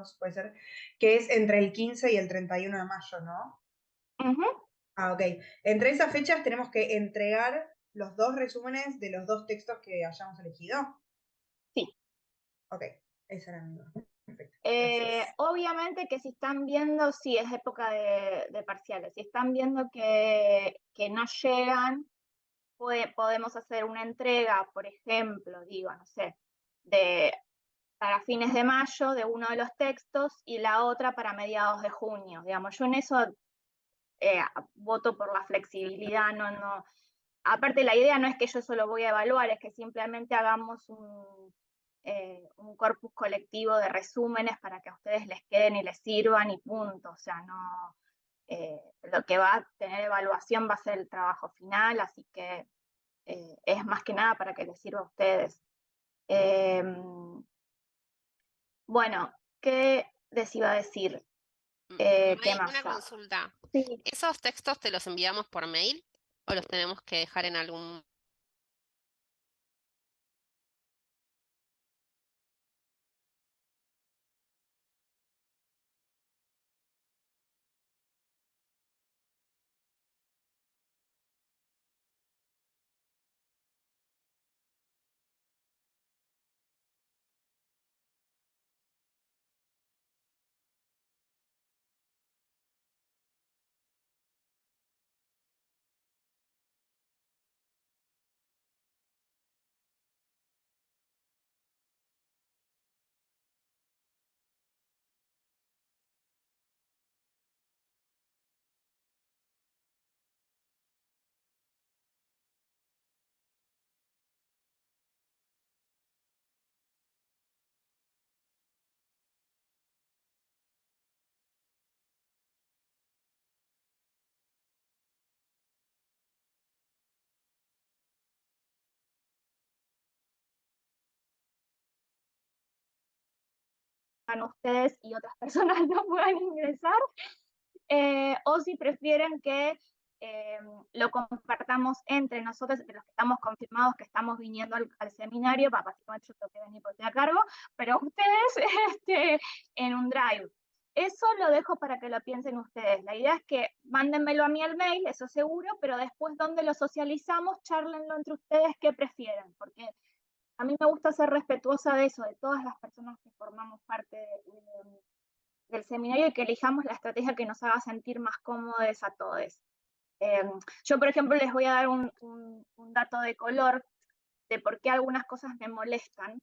22, puede ser, que es entre el 15 y el 31 de mayo, ¿no? Ujú, Ah, ok. Entre esas fechas tenemos que entregar los dos resúmenes de los dos textos que hayamos elegido. sí. Ok, esa era mi duda. Perfecto, gracias. Obviamente que si están viendo, sí, es época de parciales. Si están viendo que no llegan, podemos hacer una entrega, por ejemplo, digo, no sé, de, para fines de mayo de uno de los textos y la otra para mediados de junio. Digamos, yo en eso voto por la flexibilidad, no. Aparte, la idea no es que yo solo voy a evaluar, es que simplemente hagamos un corpus colectivo de resúmenes para que a ustedes les queden y les sirvan y punto. O sea, no, lo que va a tener evaluación va a ser el trabajo final, así que es más que nada para que les sirva a ustedes. Eh, bueno, ¿qué les iba a decir? ¿Qué May, más una sabe? consulta. Sí. ¿Esos textos te los enviamos por mail o los tenemos que dejar en algún... Ustedes y otras personas no puedan ingresar, o si prefieren que eh, lo compartamos entre nosotros, entre los que estamos confirmados que estamos viniendo al seminario, básicamente yo tengo que venir porque estoy a cargo, pero ustedes en un drive. Eso lo dejo para que lo piensen ustedes. La idea es que mándenmelo a mí al mail, eso seguro, pero después donde lo socializamos, charlenlo entre ustedes qué prefieren, porque a mí me gusta ser respetuosa de eso, de todas las personas que formamos parte del seminario y que elijamos la estrategia que nos haga sentir más cómodos a todos. Eh, yo, por ejemplo, les voy a dar un dato de color de por qué algunas cosas me molestan,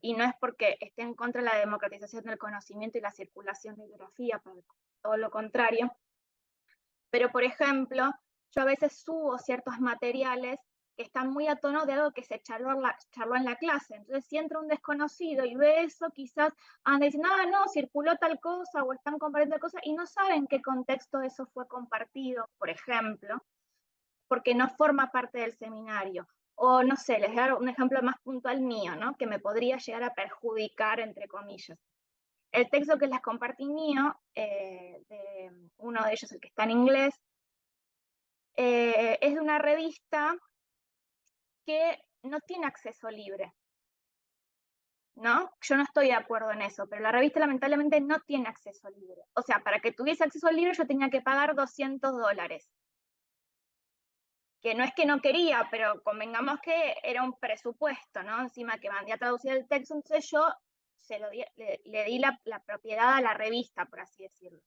y no es porque esté en contra de la democratización del conocimiento y la circulación de bibliografía, todo lo contrario, pero, por ejemplo, yo a veces subo ciertos materiales que están muy a tono de algo que se charló en la clase. Entonces, si entra un desconocido y ve eso, quizás anda diciendo, ah, no, circuló tal cosa o están compartiendo tal cosa y no saben en qué contexto eso fue compartido, por ejemplo, porque no forma parte del seminario. O no sé, les voy a dar un ejemplo más puntual mío, ¿no? Que me podría llegar a perjudicar, entre comillas. El texto que les compartí mío, de uno de ellos, el que está en inglés, es de una revista que no tiene acceso libre, ¿no? Yo no estoy de acuerdo en eso, pero la revista lamentablemente no tiene acceso libre. O sea, para que tuviese acceso libre yo tenía que pagar $200, que no es que no quería, pero convengamos que era un presupuesto, ¿no? Encima que mandé a traducir el texto, entonces yo le di la propiedad a la revista, por así decirlo.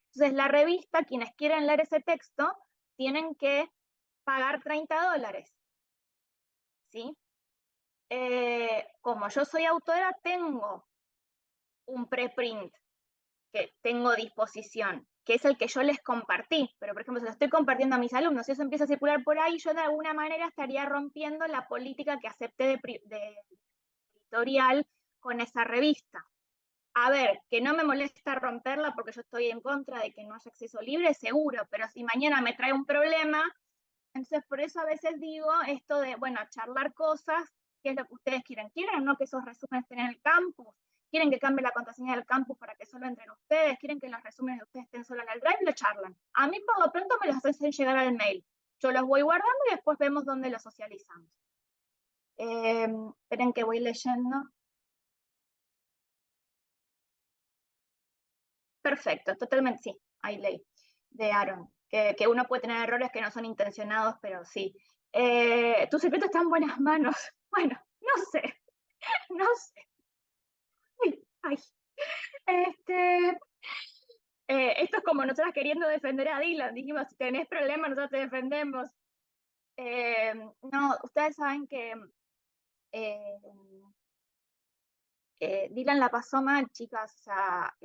Entonces la revista, quienes quieren leer ese texto, tienen que pagar $30, ¿sí? Como yo soy autora, tengo un preprint que tengo a disposición, que es el que yo les compartí, pero por ejemplo, si lo estoy compartiendo a mis alumnos, si eso empieza a circular por ahí, yo de alguna manera estaría rompiendo la política que acepté de editorial con esa revista. A ver, que no me molesta romperla porque yo estoy en contra de que no haya acceso libre, seguro, pero si mañana me trae un problema, entonces por eso a veces digo esto de, bueno, charlar cosas, qué es lo que ustedes quieren. ¿Quieren o no que esos resúmenes estén en el campus? ¿Quieren que cambie la contraseña del campus para que solo entren ustedes? ¿Quieren que los resúmenes de ustedes estén solo en el drive? Lo charlan. A mí por lo pronto me los hacen llegar al mail. Yo los voy guardando y después vemos dónde los socializamos. Esperen que voy leyendo. perfecto, totalmente, sí, hay ley de Aaron, que uno puede tener errores que no son intencionados, pero sí. Tu secreto está en buenas manos. Bueno, no sé, no sé. Ay, ay. Esto es como nosotras queriendo defender a Dylan. Dijimos, si tenés problemas, nosotros te defendemos. No, ustedes saben que Dylan la pasó mal, chicas. O sea,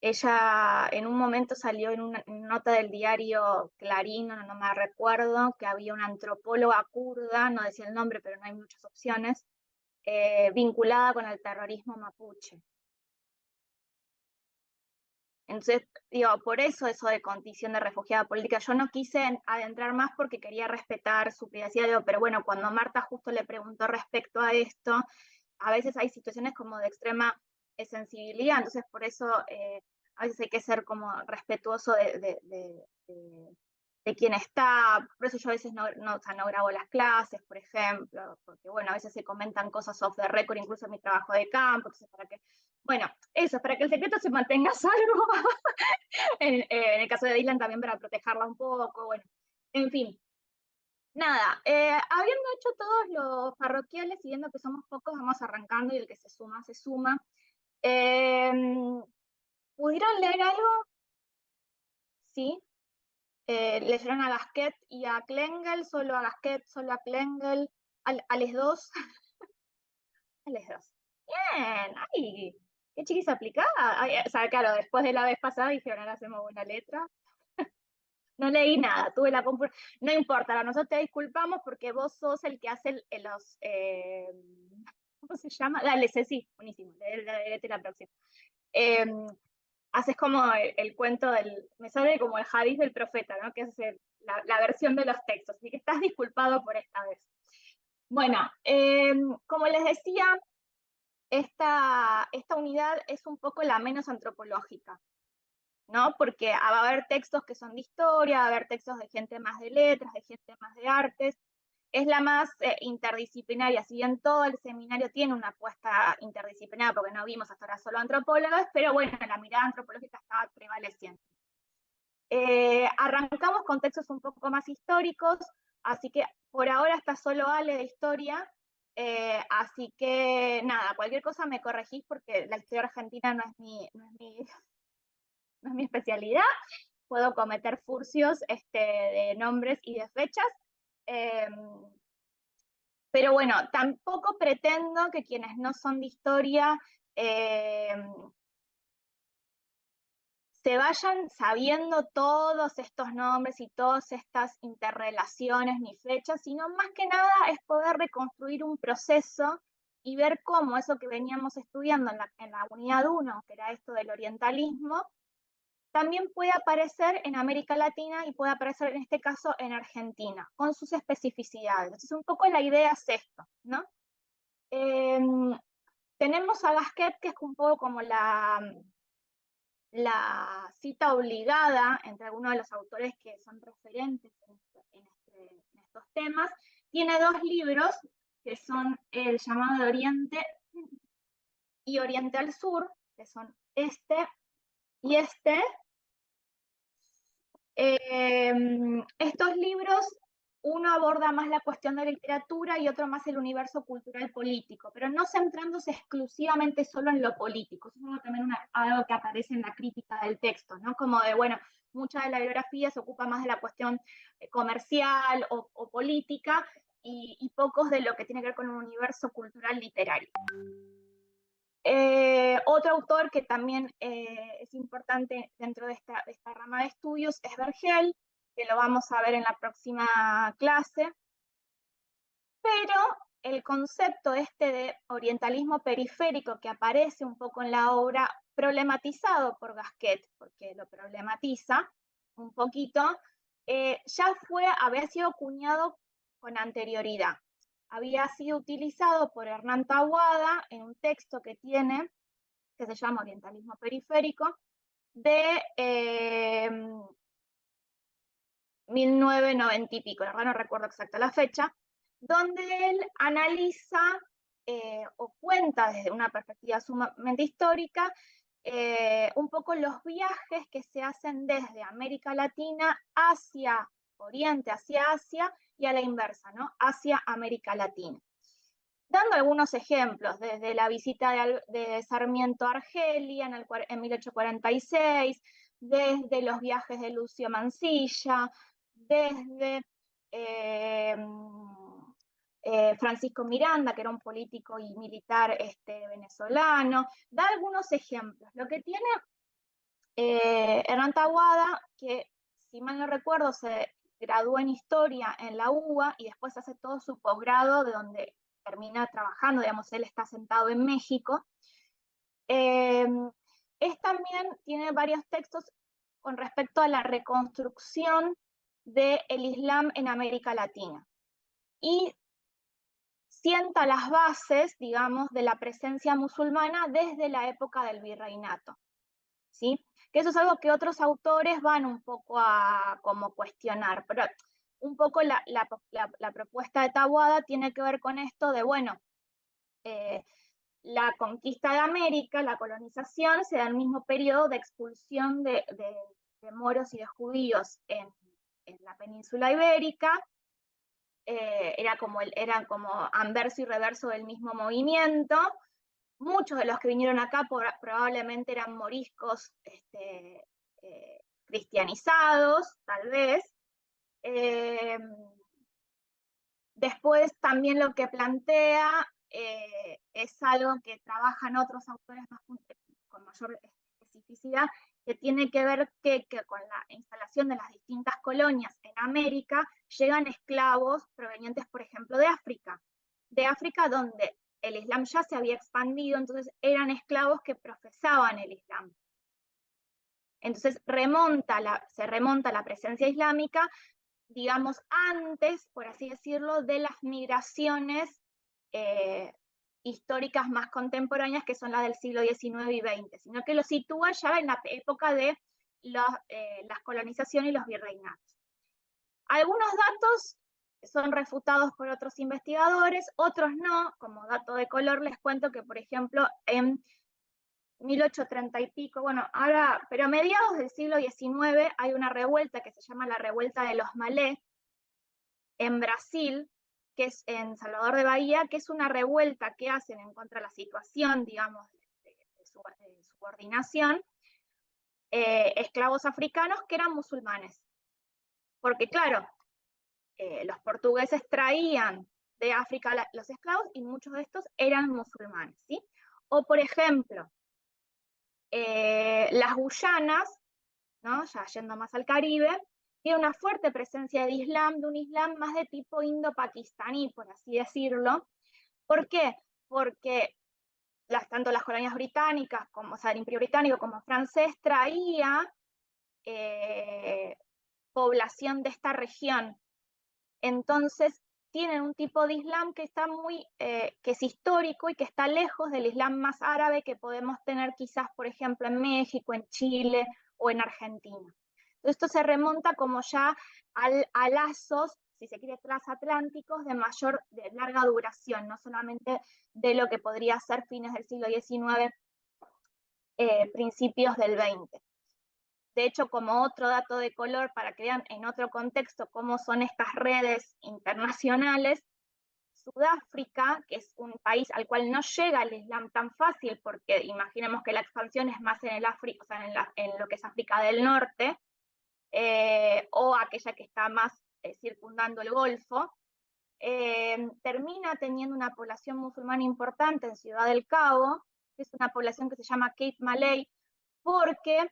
ella en un momento salió en una nota del diario Clarín, no me recuerdo, que había una antropóloga kurda, no decía el nombre, pero no hay muchas opciones, vinculada con el terrorismo mapuche. Entonces, digo, por eso de condición de refugiada política, yo no quise adentrar más porque quería respetar su privacidad, pero bueno, cuando Marta justo le preguntó respecto a esto, a veces hay situaciones como de extrema sensibilidad, entonces por eso a veces hay que ser como respetuoso de quien está, por eso yo a veces no grabo las clases, por ejemplo, porque bueno, a veces se comentan cosas off the record, incluso en mi trabajo de campo, entonces para que, bueno, eso, para que el secreto se mantenga a salvo, en el caso de Dylan también para protegerla un poco, bueno, en fin. Nada, habiendo hecho todos los parroquiales y viendo que somos pocos, vamos arrancando y el que se suma, se suma. ¿Pudieron leer algo? Sí. ¿Leyeron a Gasquet y a Klengel? ¿Solo a Gasquet, solo a Klengel? ¿A les dos? A les dos. Bien, ay, qué chiquis aplicada. Ay, o sea, claro, después de la vez pasada dijeron, ahora hacemos una letra. No leí nada, tuve la no importa, nosotros te disculpamos porque vos sos el que hace los, ¿cómo se llama? Dale, Ceci, buenísimo, léete la próxima. Haces como el cuento me sale como el hadiz del profeta, ¿no? Que es la versión de los textos, así que estás disculpado por esta vez. Bueno, como les decía, esta unidad es un poco la menos antropológica, ¿no? Porque va a haber textos que son de historia, va a haber textos de gente más de letras, de gente más de artes. Es la más interdisciplinaria, si bien todo el seminario tiene una apuesta interdisciplinaria, porque no vimos hasta ahora solo antropólogas, pero bueno, la mirada antropológica estaba prevaleciendo. Arrancamos con textos un poco más históricos, así que por ahora está solo Ale de historia, así que nada, cualquier cosa me corregís porque la historia argentina no es mi especialidad, puedo cometer furcios de nombres y de fechas, pero bueno, tampoco pretendo que quienes no son de historia se vayan sabiendo todos estos nombres y todas estas interrelaciones ni fechas, sino más que nada es poder reconstruir un proceso y ver cómo eso que veníamos estudiando en la unidad 1, que era esto del orientalismo, también puede aparecer en América Latina y puede aparecer en este caso en Argentina, con sus especificidades. Entonces, un poco la idea es esto, ¿no? Tenemos a Gasquet, que es un poco como la cita obligada entre algunos de los autores que son referentes en estos temas. Tiene dos libros, que son El llamado de Oriente y Oriente al Sur, que son este y este. Estos libros, uno aborda más la cuestión de la literatura y otro más el universo cultural político, pero no centrándose exclusivamente solo en lo político. Eso es también algo que aparece en la crítica del texto, ¿no? Como de, bueno, mucha de la biografía se ocupa más de la cuestión comercial o política y pocos de lo que tiene que ver con un universo cultural literario. Otro autor que también es importante dentro de esta rama de estudios es Vergel, que lo vamos a ver en la próxima clase, pero el concepto de orientalismo periférico que aparece un poco en la obra, problematizado por Gasquet, porque lo problematiza un poquito, ya había sido acuñado con anterioridad. Había sido utilizado por Hernán Taboada en un texto que tiene, que se llama Orientalismo Periférico, de 1990 y pico, la verdad no recuerdo exacta la fecha, donde él analiza o cuenta desde una perspectiva sumamente histórica un poco los viajes que se hacen desde América Latina hacia Oriente, hacia Asia, y a la inversa, ¿no? Hacia América Latina. Dando algunos ejemplos, desde la visita de Sarmiento a Argelia en 1846, desde los viajes de Lucio Mansilla, desde Francisco Miranda, que era un político y militar venezolano. Da algunos ejemplos. Lo que tiene Hernán Taboada, que si mal no recuerdo se graduó en Historia en la UBA y después hace todo su posgrado, de donde termina trabajando, digamos, él está sentado en México. También tiene varios textos con respecto a la reconstrucción del Islam en América Latina. Y sienta las bases, digamos, de la presencia musulmana desde la época del virreinato, ¿sí? Que eso es algo que otros autores van un poco a como cuestionar, pero un poco la propuesta de Taboada tiene que ver con esto de, bueno, la conquista de América, la colonización, se da en el mismo periodo de expulsión de moros y de judíos en la península ibérica. Eran como anverso y reverso del mismo movimiento. Muchos de los que vinieron acá probablemente eran moriscos cristianizados, tal vez. Después también lo que plantea es algo que trabajan otros autores con mayor especificidad, que tiene que ver que con la instalación de las distintas colonias en América llegan esclavos provenientes, por ejemplo, de África donde el Islam ya se había expandido, entonces eran esclavos que profesaban el Islam. Entonces se remonta la presencia islámica, digamos, antes, por así decirlo, de las migraciones históricas más contemporáneas, que son las del siglo XIX y XX, sino que lo sitúa ya en la época de las colonizaciones y los virreinatos. Algunos datos son refutados por otros investigadores, otros no. Como dato de color les cuento que, por ejemplo, en 1830 y pico, bueno, ahora, pero a mediados del siglo XIX hay una revuelta que se llama la revuelta de los Malés en Brasil, que es en Salvador de Bahía, que es una revuelta que hacen en contra de la situación, digamos, de subordinación, esclavos africanos que eran musulmanes. Porque claro, los portugueses traían de África los esclavos y muchos de estos eran musulmanes, ¿sí? O por ejemplo, las Guyanas, ¿no? Ya yendo más al Caribe, tiene una fuerte presencia de un Islam más de tipo indo-pakistaní, por así decirlo. ¿Por qué? Porque tanto las colonias británicas, como el Imperio Británico como francés, traía población de esta región. Entonces, tienen un tipo de Islam que está que es histórico y que está lejos del Islam más árabe que podemos tener quizás, por ejemplo, en México, en Chile o en Argentina. Esto se remonta como ya a lazos, si se quiere, transatlánticos de larga duración, no solamente de lo que podría ser fines del siglo XIX, principios del XX. De hecho, como otro dato de color, para que vean en otro contexto cómo son estas redes internacionales, Sudáfrica, que es un país al cual no llega el Islam tan fácil, porque imaginemos que la expansión es más en el África, o sea, en lo que es África del Norte, o aquella que está más circundando el Golfo, termina teniendo una población musulmana importante en Ciudad del Cabo, que es una población que se llama Cape Malay, porque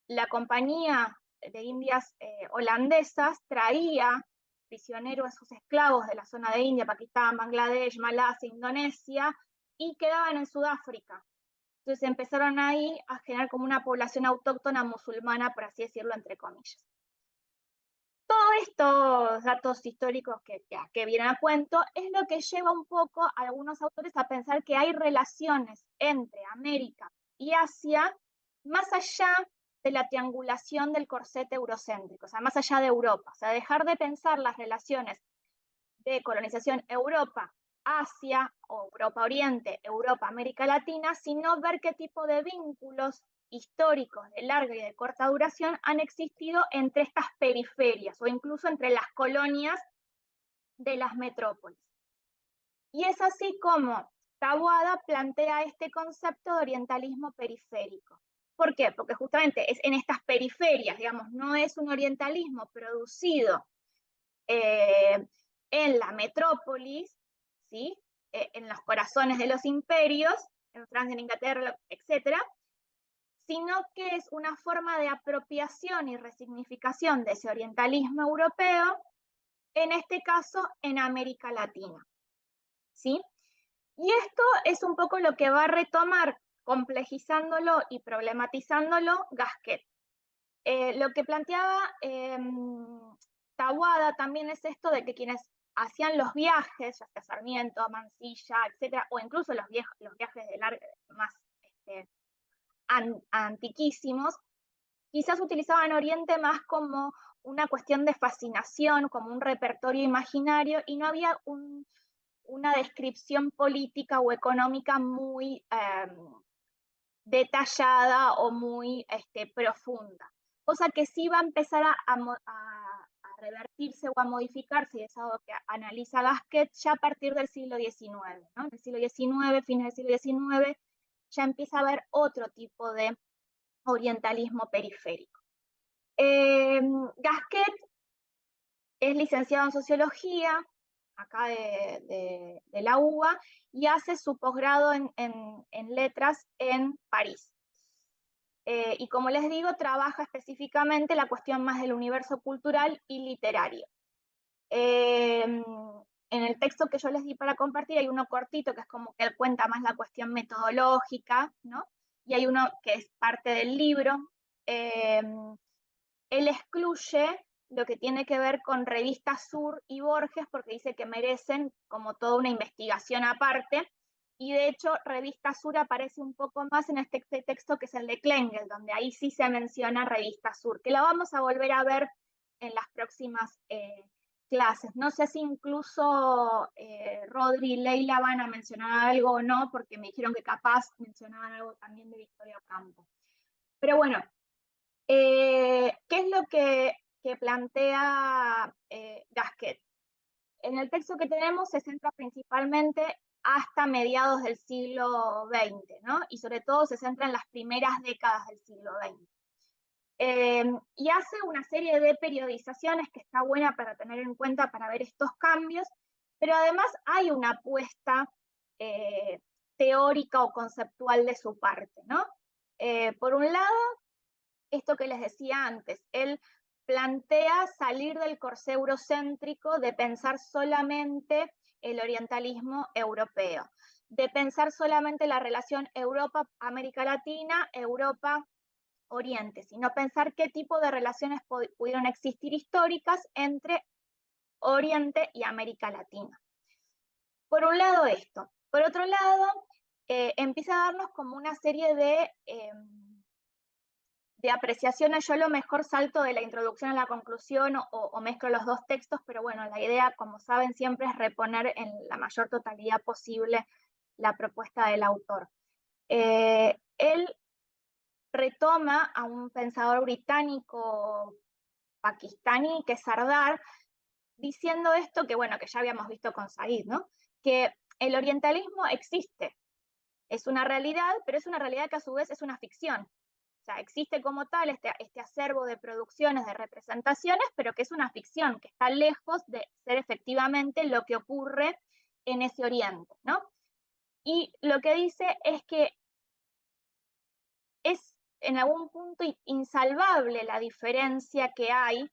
la compañía de Indias holandesas traía prisioneros a sus esclavos de la zona de India, Pakistán, Bangladesh, Malasia, Indonesia, y quedaban en Sudáfrica. Entonces empezaron ahí a generar como una población autóctona musulmana, por así decirlo, entre comillas. Todos estos datos históricos que vienen a cuento es lo que lleva un poco a algunos autores a pensar que hay relaciones entre América y Asia más allá de la triangulación del corset eurocéntrico, o sea, más allá de Europa. O sea, dejar de pensar las relaciones de colonización Europa, Asia, o Europa Oriente, Europa, América Latina, sino ver qué tipo de vínculos históricos de larga y de corta duración han existido entre estas periferias o incluso entre las colonias de las metrópolis. Y es así como Taboada plantea este concepto de orientalismo periférico. ¿Por qué? Porque justamente es en estas periferias, digamos, no es un orientalismo producido en la metrópolis, ¿sí? En los corazones de los imperios, en Francia, en Inglaterra, etc., sino que es una forma de apropiación y resignificación de ese orientalismo europeo, en este caso en América Latina, ¿sí? Y esto es un poco lo que va a retomar, complejizándolo y problematizándolo, Gasquet. Lo que planteaba Taboada también es esto de que quienes hacían los viajes, ya sea Sarmiento, Mansilla, etcétera, o incluso los viajes de larga, más antiquísimos, quizás utilizaban Oriente más como una cuestión de fascinación, como un repertorio imaginario, y no había una descripción política o económica muy detallada o muy profunda. Cosa que sí va a empezar a revertirse o a modificarse, y es algo que analiza Gasquet ya a partir del siglo XIX. ¿no? En el siglo XIX, fines del siglo XIX, ya empieza a haber otro tipo de orientalismo periférico. Gasquet es licenciado en Sociología, acá de la UBA, y hace su posgrado en Letras en París. Y como les digo, trabaja específicamente la cuestión más del universo cultural y literario. En el texto que yo les di para compartir hay uno cortito que es como que él cuenta más la cuestión metodológica, ¿no? Y hay uno que es parte del libro. Él excluye lo que tiene que ver con Revista Sur y Borges porque dice que merecen como toda una investigación aparte, y de hecho Revista Sur aparece un poco más en este texto que es el de Klengel, donde ahí sí se menciona Revista Sur, que la vamos a volver a ver en las próximas clases. No sé si incluso Rodri y Leila van a mencionar algo o no, porque me dijeron que capaz mencionaban algo también de Victoria Ocampo. Pero bueno, ¿qué es lo que plantea Gasquet? En el texto que tenemos se centra principalmente hasta mediados del siglo XX, ¿no? Y sobre todo se centra en las primeras décadas del siglo XX. Y hace una serie de periodizaciones que está buena para tener en cuenta para ver estos cambios, pero además hay una apuesta teórica o conceptual de su parte, ¿no? Por un lado, esto que les decía antes, él plantea salir del corsé eurocéntrico de pensar solamente el orientalismo europeo, de pensar solamente la relación Europa-América Latina, Europa-Oriente, sino pensar qué tipo de relaciones pudieron existir históricas entre Oriente y América Latina. Por un lado esto. Por otro lado, empieza a darnos como una serie de apreciaciones. Yo a lo mejor salto de la introducción a la conclusión o mezclo los dos textos, pero bueno, la idea, como saben, siempre es reponer en la mayor totalidad posible la propuesta del autor. Él retoma a un pensador británico pakistaní, que es Sardar, diciendo esto que, bueno, que ya habíamos visto con Said, ¿no? Que el orientalismo existe, es una realidad, pero es una realidad que a su vez es una ficción. O sea, existe como tal este acervo de producciones, de representaciones, pero que es una ficción, que está lejos de ser efectivamente lo que ocurre en ese Oriente, ¿no? Y lo que dice es que es en algún punto insalvable la diferencia que hay,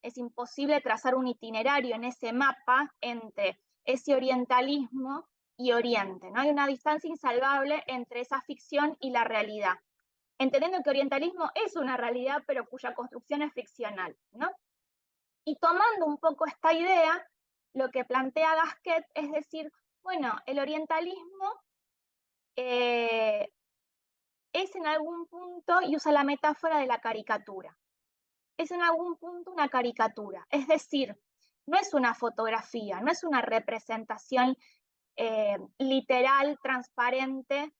es imposible trazar un itinerario en ese mapa entre ese orientalismo y Oriente, ¿no? Hay una distancia insalvable entre esa ficción y la realidad, entendiendo que orientalismo es una realidad, pero cuya construcción es ficcional, ¿no? Y tomando un poco esta idea, lo que plantea Gasquet es decir, bueno, el orientalismo es en algún punto, y usa la metáfora de la caricatura, es en algún punto una caricatura, es decir, no es una fotografía, no es una representación literal, transparente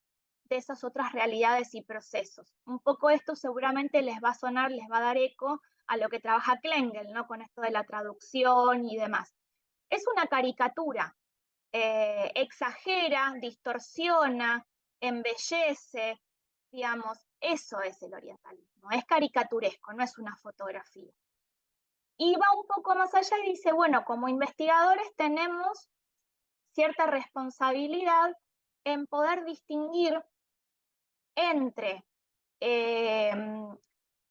de esas otras realidades y procesos. Un poco esto seguramente les va a sonar, les va a dar eco a lo que trabaja Klengel, ¿no? Con esto de la traducción y demás. Es una caricatura, exagera, distorsiona, embellece, digamos, eso es el orientalismo, es caricaturesco, no es una fotografía. Y va un poco más allá y dice, bueno, como investigadores tenemos cierta responsabilidad en poder distinguir entre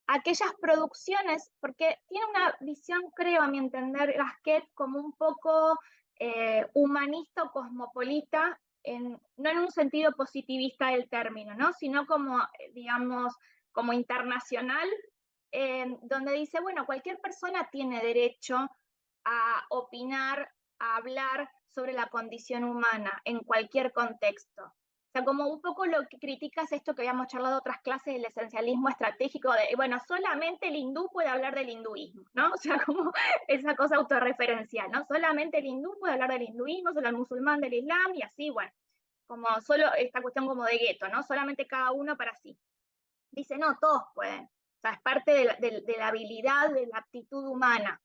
aquellas producciones, porque tiene una visión, creo, a mi entender, Gasquet, como un poco humanista o cosmopolita, no en un sentido positivista del término, ¿no? Sino como, digamos, como internacional, donde dice, bueno, cualquier persona tiene derecho a opinar, a hablar sobre la condición humana en cualquier contexto. O sea, como un poco lo que critica es esto que habíamos charlado en otras clases del esencialismo estratégico de, bueno, solamente el hindú puede hablar del hinduismo, ¿no? O sea, como esa cosa autorreferencial, ¿no? Solamente el hindú puede hablar del hinduismo, solo el musulmán del islam y así, bueno, como solo esta cuestión como de gueto, ¿no? Solamente cada uno para sí. Dice, no, todos pueden. O sea, es parte de la habilidad, de la aptitud humana,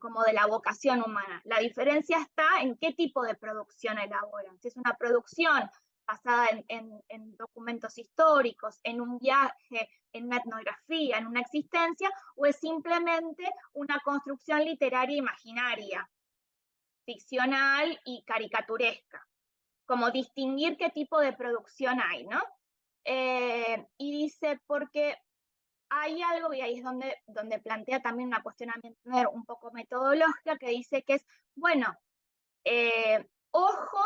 como de la vocación humana. La diferencia está en qué tipo de producción elaboran. Si es una producción basada en documentos históricos, en un viaje, en una etnografía, en una existencia, o es simplemente una construcción literaria imaginaria, ficcional y caricaturesca. Como distinguir qué tipo de producción hay, ¿no? Y dice, porque hay algo, y ahí es donde plantea también una cuestionamiento un poco metodológica, que dice que es, bueno, ojo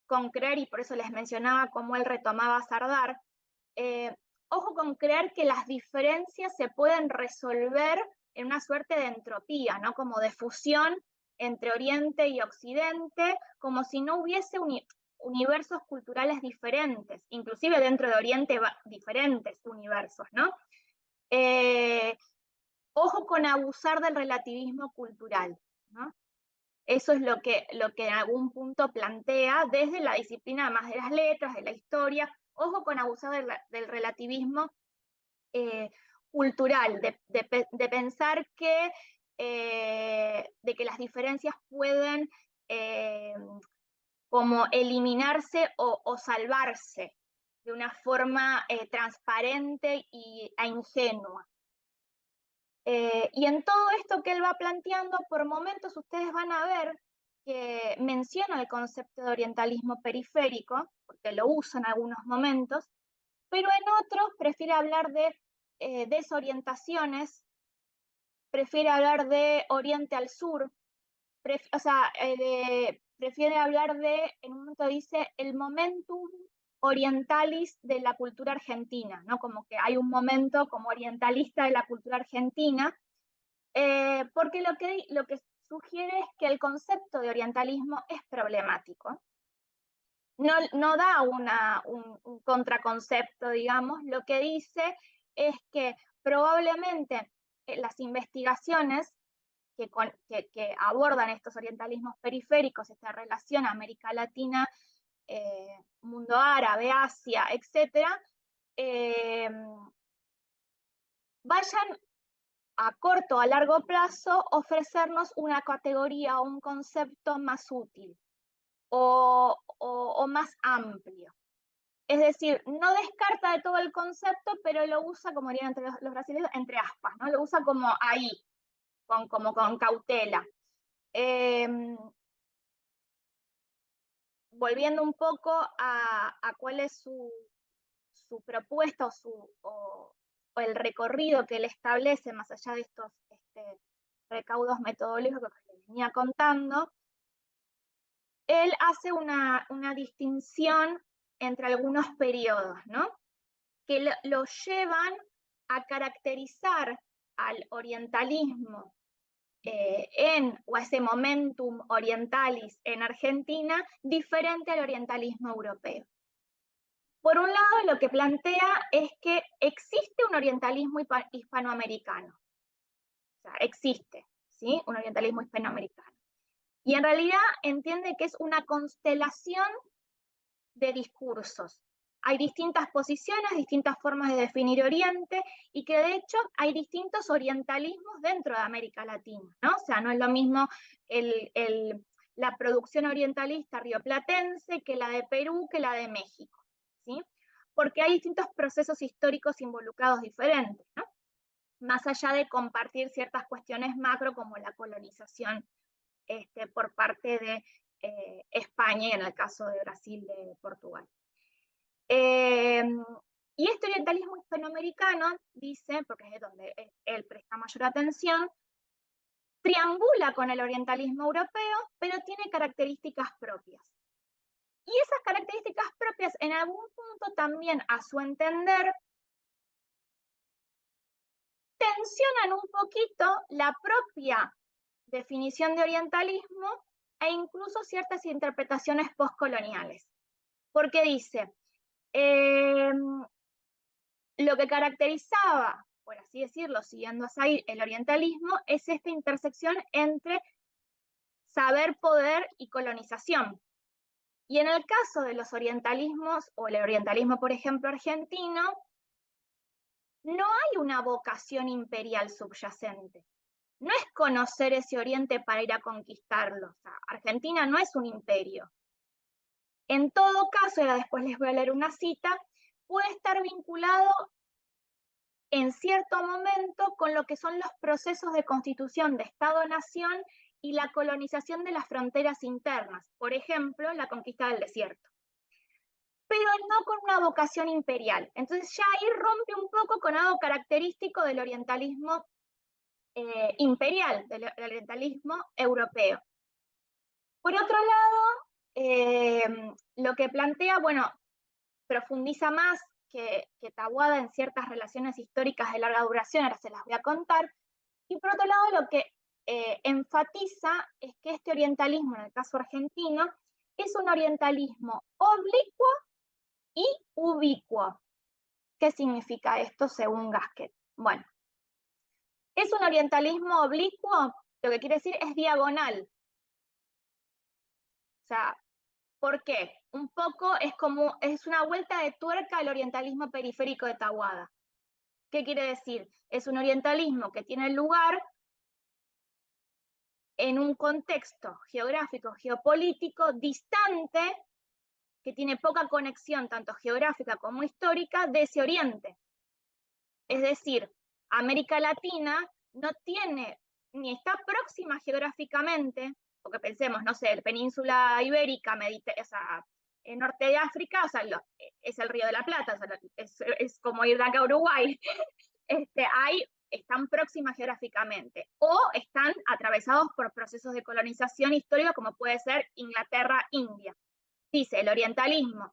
con creer, y por eso les mencionaba cómo él retomaba a Sardar, ojo con creer que las diferencias se pueden resolver en una suerte de entropía, ¿no? Como de fusión entre Oriente y Occidente, como si no hubiese universos culturales diferentes, inclusive dentro de Oriente diferentes universos, ¿no? Ojo con abusar del relativismo cultural, ¿no? Eso es lo que en algún punto plantea desde la disciplina más de las letras, de la historia. Ojo con abusar del relativismo cultural, de pensar que, de que las diferencias pueden como eliminarse o salvarse de una forma transparente e ingenua. Y en todo esto que él va planteando, por momentos ustedes van a ver que menciona el concepto de orientalismo periférico, porque lo usa en algunos momentos, pero en otros prefiere hablar de desorientaciones, prefiere hablar de oriente al sur, o sea, prefiere hablar de, en un momento dice, el momentum orientalis de la cultura argentina, ¿no? Como que hay un momento como orientalista de la cultura argentina, porque lo que sugiere es que el concepto de orientalismo es problemático. No da un contraconcepto, digamos, lo que dice es que probablemente las investigaciones que abordan estos orientalismos periféricos, esta relación América Latina, mundo árabe, Asia, etc., vayan a corto o a largo plazo ofrecernos una categoría o un concepto más útil o más amplio. Es decir, no descarta de todo el concepto, pero lo usa, como dirían entre los brasileños, entre aspas, ¿no? Lo usa como ahí, como con cautela. Volviendo un poco a cuál es su propuesta o el recorrido que él establece más allá de estos recaudos metodológicos que les venía contando, él hace una distinción entre algunos periodos, ¿no? Que lo llevan a caracterizar al orientalismo o a ese momentum orientalis en Argentina diferente al orientalismo europeo. Por un lado, lo que plantea es que existe un orientalismo hispanoamericano. O sea, existe, ¿sí? Un orientalismo hispanoamericano. Y en realidad entiende que es una constelación de discursos. Hay distintas posiciones, distintas formas de definir Oriente, y que de hecho hay distintos orientalismos dentro de América Latina, ¿no? O sea, no es lo mismo la producción orientalista rioplatense que la de Perú, que la de México, ¿sí? Porque hay distintos procesos históricos involucrados diferentes, ¿no? Más allá de compartir ciertas cuestiones macro como la colonización por parte de España y en el caso de Brasil, de Portugal. Y este orientalismo hispanoamericano, dice, porque es de donde él presta mayor atención, triangula con el orientalismo europeo, pero tiene características propias. Y esas características propias, en algún punto también, a su entender, tensionan un poquito la propia definición de orientalismo e incluso ciertas interpretaciones postcoloniales. Porque dice, lo que caracterizaba, por así decirlo, siguiendo a Said, el orientalismo, es esta intersección entre saber, poder y colonización. Y en el caso de los orientalismos, o el orientalismo, por ejemplo, argentino, no hay una vocación imperial subyacente. No es conocer ese oriente para ir a conquistarlo. O sea, Argentina no es un imperio. En todo caso, y después les voy a leer una cita, puede estar vinculado en cierto momento con lo que son los procesos de constitución de Estado-Nación y la colonización de las fronteras internas, por ejemplo, la conquista del desierto. Pero no con una vocación imperial. Entonces ya ahí rompe un poco con algo característico del orientalismo imperial, del orientalismo europeo. Por otro lado, lo que plantea, bueno, profundiza más que Taboada en ciertas relaciones históricas de larga duración, ahora se las voy a contar, y por otro lado lo que enfatiza es que este orientalismo, en el caso argentino, es un orientalismo oblicuo y ubicuo. ¿Qué significa esto según Gasquet? Bueno, es un orientalismo oblicuo, lo que quiere decir es diagonal. O sea, ¿por qué? Un poco es una vuelta de tuerca al orientalismo periférico de Taboada. ¿Qué quiere decir? Es un orientalismo que tiene lugar en un contexto geográfico, geopolítico, distante, que tiene poca conexión, tanto geográfica como histórica, de ese oriente. Es decir, América Latina no tiene, ni está próxima geográficamente, porque pensemos, no sé, península ibérica, o sea, el norte de África, o sea, es el Río de la Plata, o sea, es como ir de acá a Uruguay. Ahí están próximas geográficamente, o están atravesados por procesos de colonización histórica, como puede ser Inglaterra-India. Dice, el orientalismo,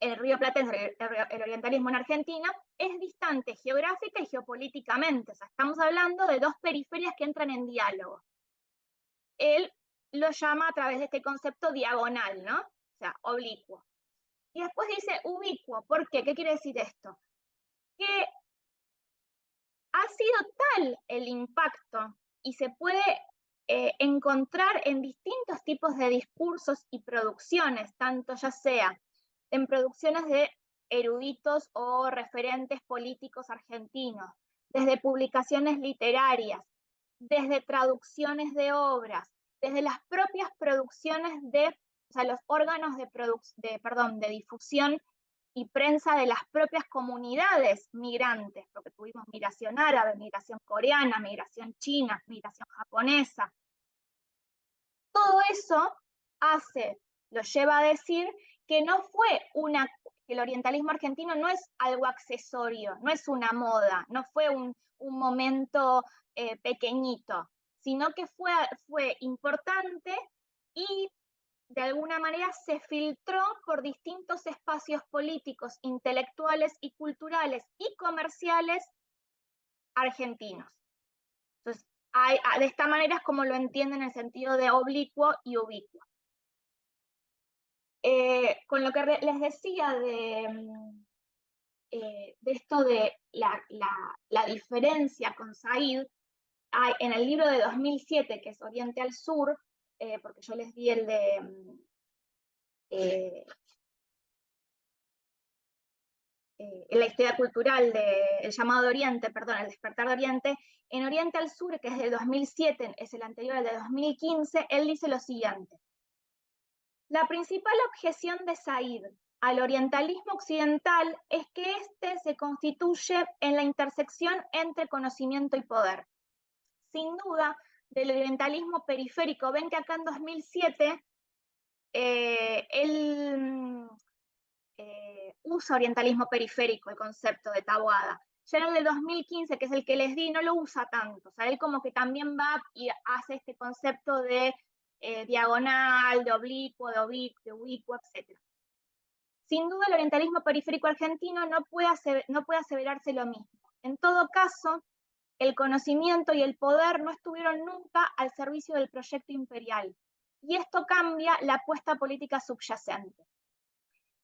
el Río Platense, el orientalismo en Argentina, es distante geográfica y geopolíticamente. O sea, estamos hablando de dos periferias que entran en diálogo. Él lo llama a través de este concepto diagonal, ¿no? O sea, oblicuo. Y después dice ubicuo. ¿Por qué? ¿Qué quiere decir esto? Que ha sido tal el impacto y se puede encontrar en distintos tipos de discursos y producciones, tanto ya sea en producciones de eruditos o referentes políticos argentinos, desde publicaciones literarias, desde traducciones de obras, desde las propias producciones o sea, los órganos de difusión y prensa de las propias comunidades migrantes, porque tuvimos migración árabe, migración coreana, migración china, migración japonesa. Todo eso lo lleva a decir que no fue que el orientalismo argentino no es algo accesorio, no es una moda, no fue un momento pequeñito, sino que fue importante y de alguna manera se filtró por distintos espacios políticos, intelectuales y culturales y comerciales argentinos. Entonces, de esta manera es como lo entienden en el sentido de oblicuo y ubicuo. Con lo que les decía de esto de la diferencia con Said, en el libro de 2007, que es Oriente al Sur, porque yo les di el de la historia cultural del llamado Oriente, perdón, el despertar de Oriente, en Oriente al Sur, que es del 2007, es el anterior al de 2015, él dice lo siguiente: la principal objeción de Said al orientalismo occidental es que éste se constituye en la intersección entre conocimiento y poder. Sin duda, del orientalismo periférico, ven que acá en 2007 él usa orientalismo periférico, el concepto de Taboada. Ya en el de 2015, que es el que les di, no lo usa tanto. O sea, él como que también va y hace este concepto de diagonal, de oblicuo, de ubicuo, etc. Sin duda, el orientalismo periférico argentino no puede aseverarse lo mismo. En todo caso, el conocimiento y el poder no estuvieron nunca al servicio del proyecto imperial, y esto cambia la apuesta política subyacente.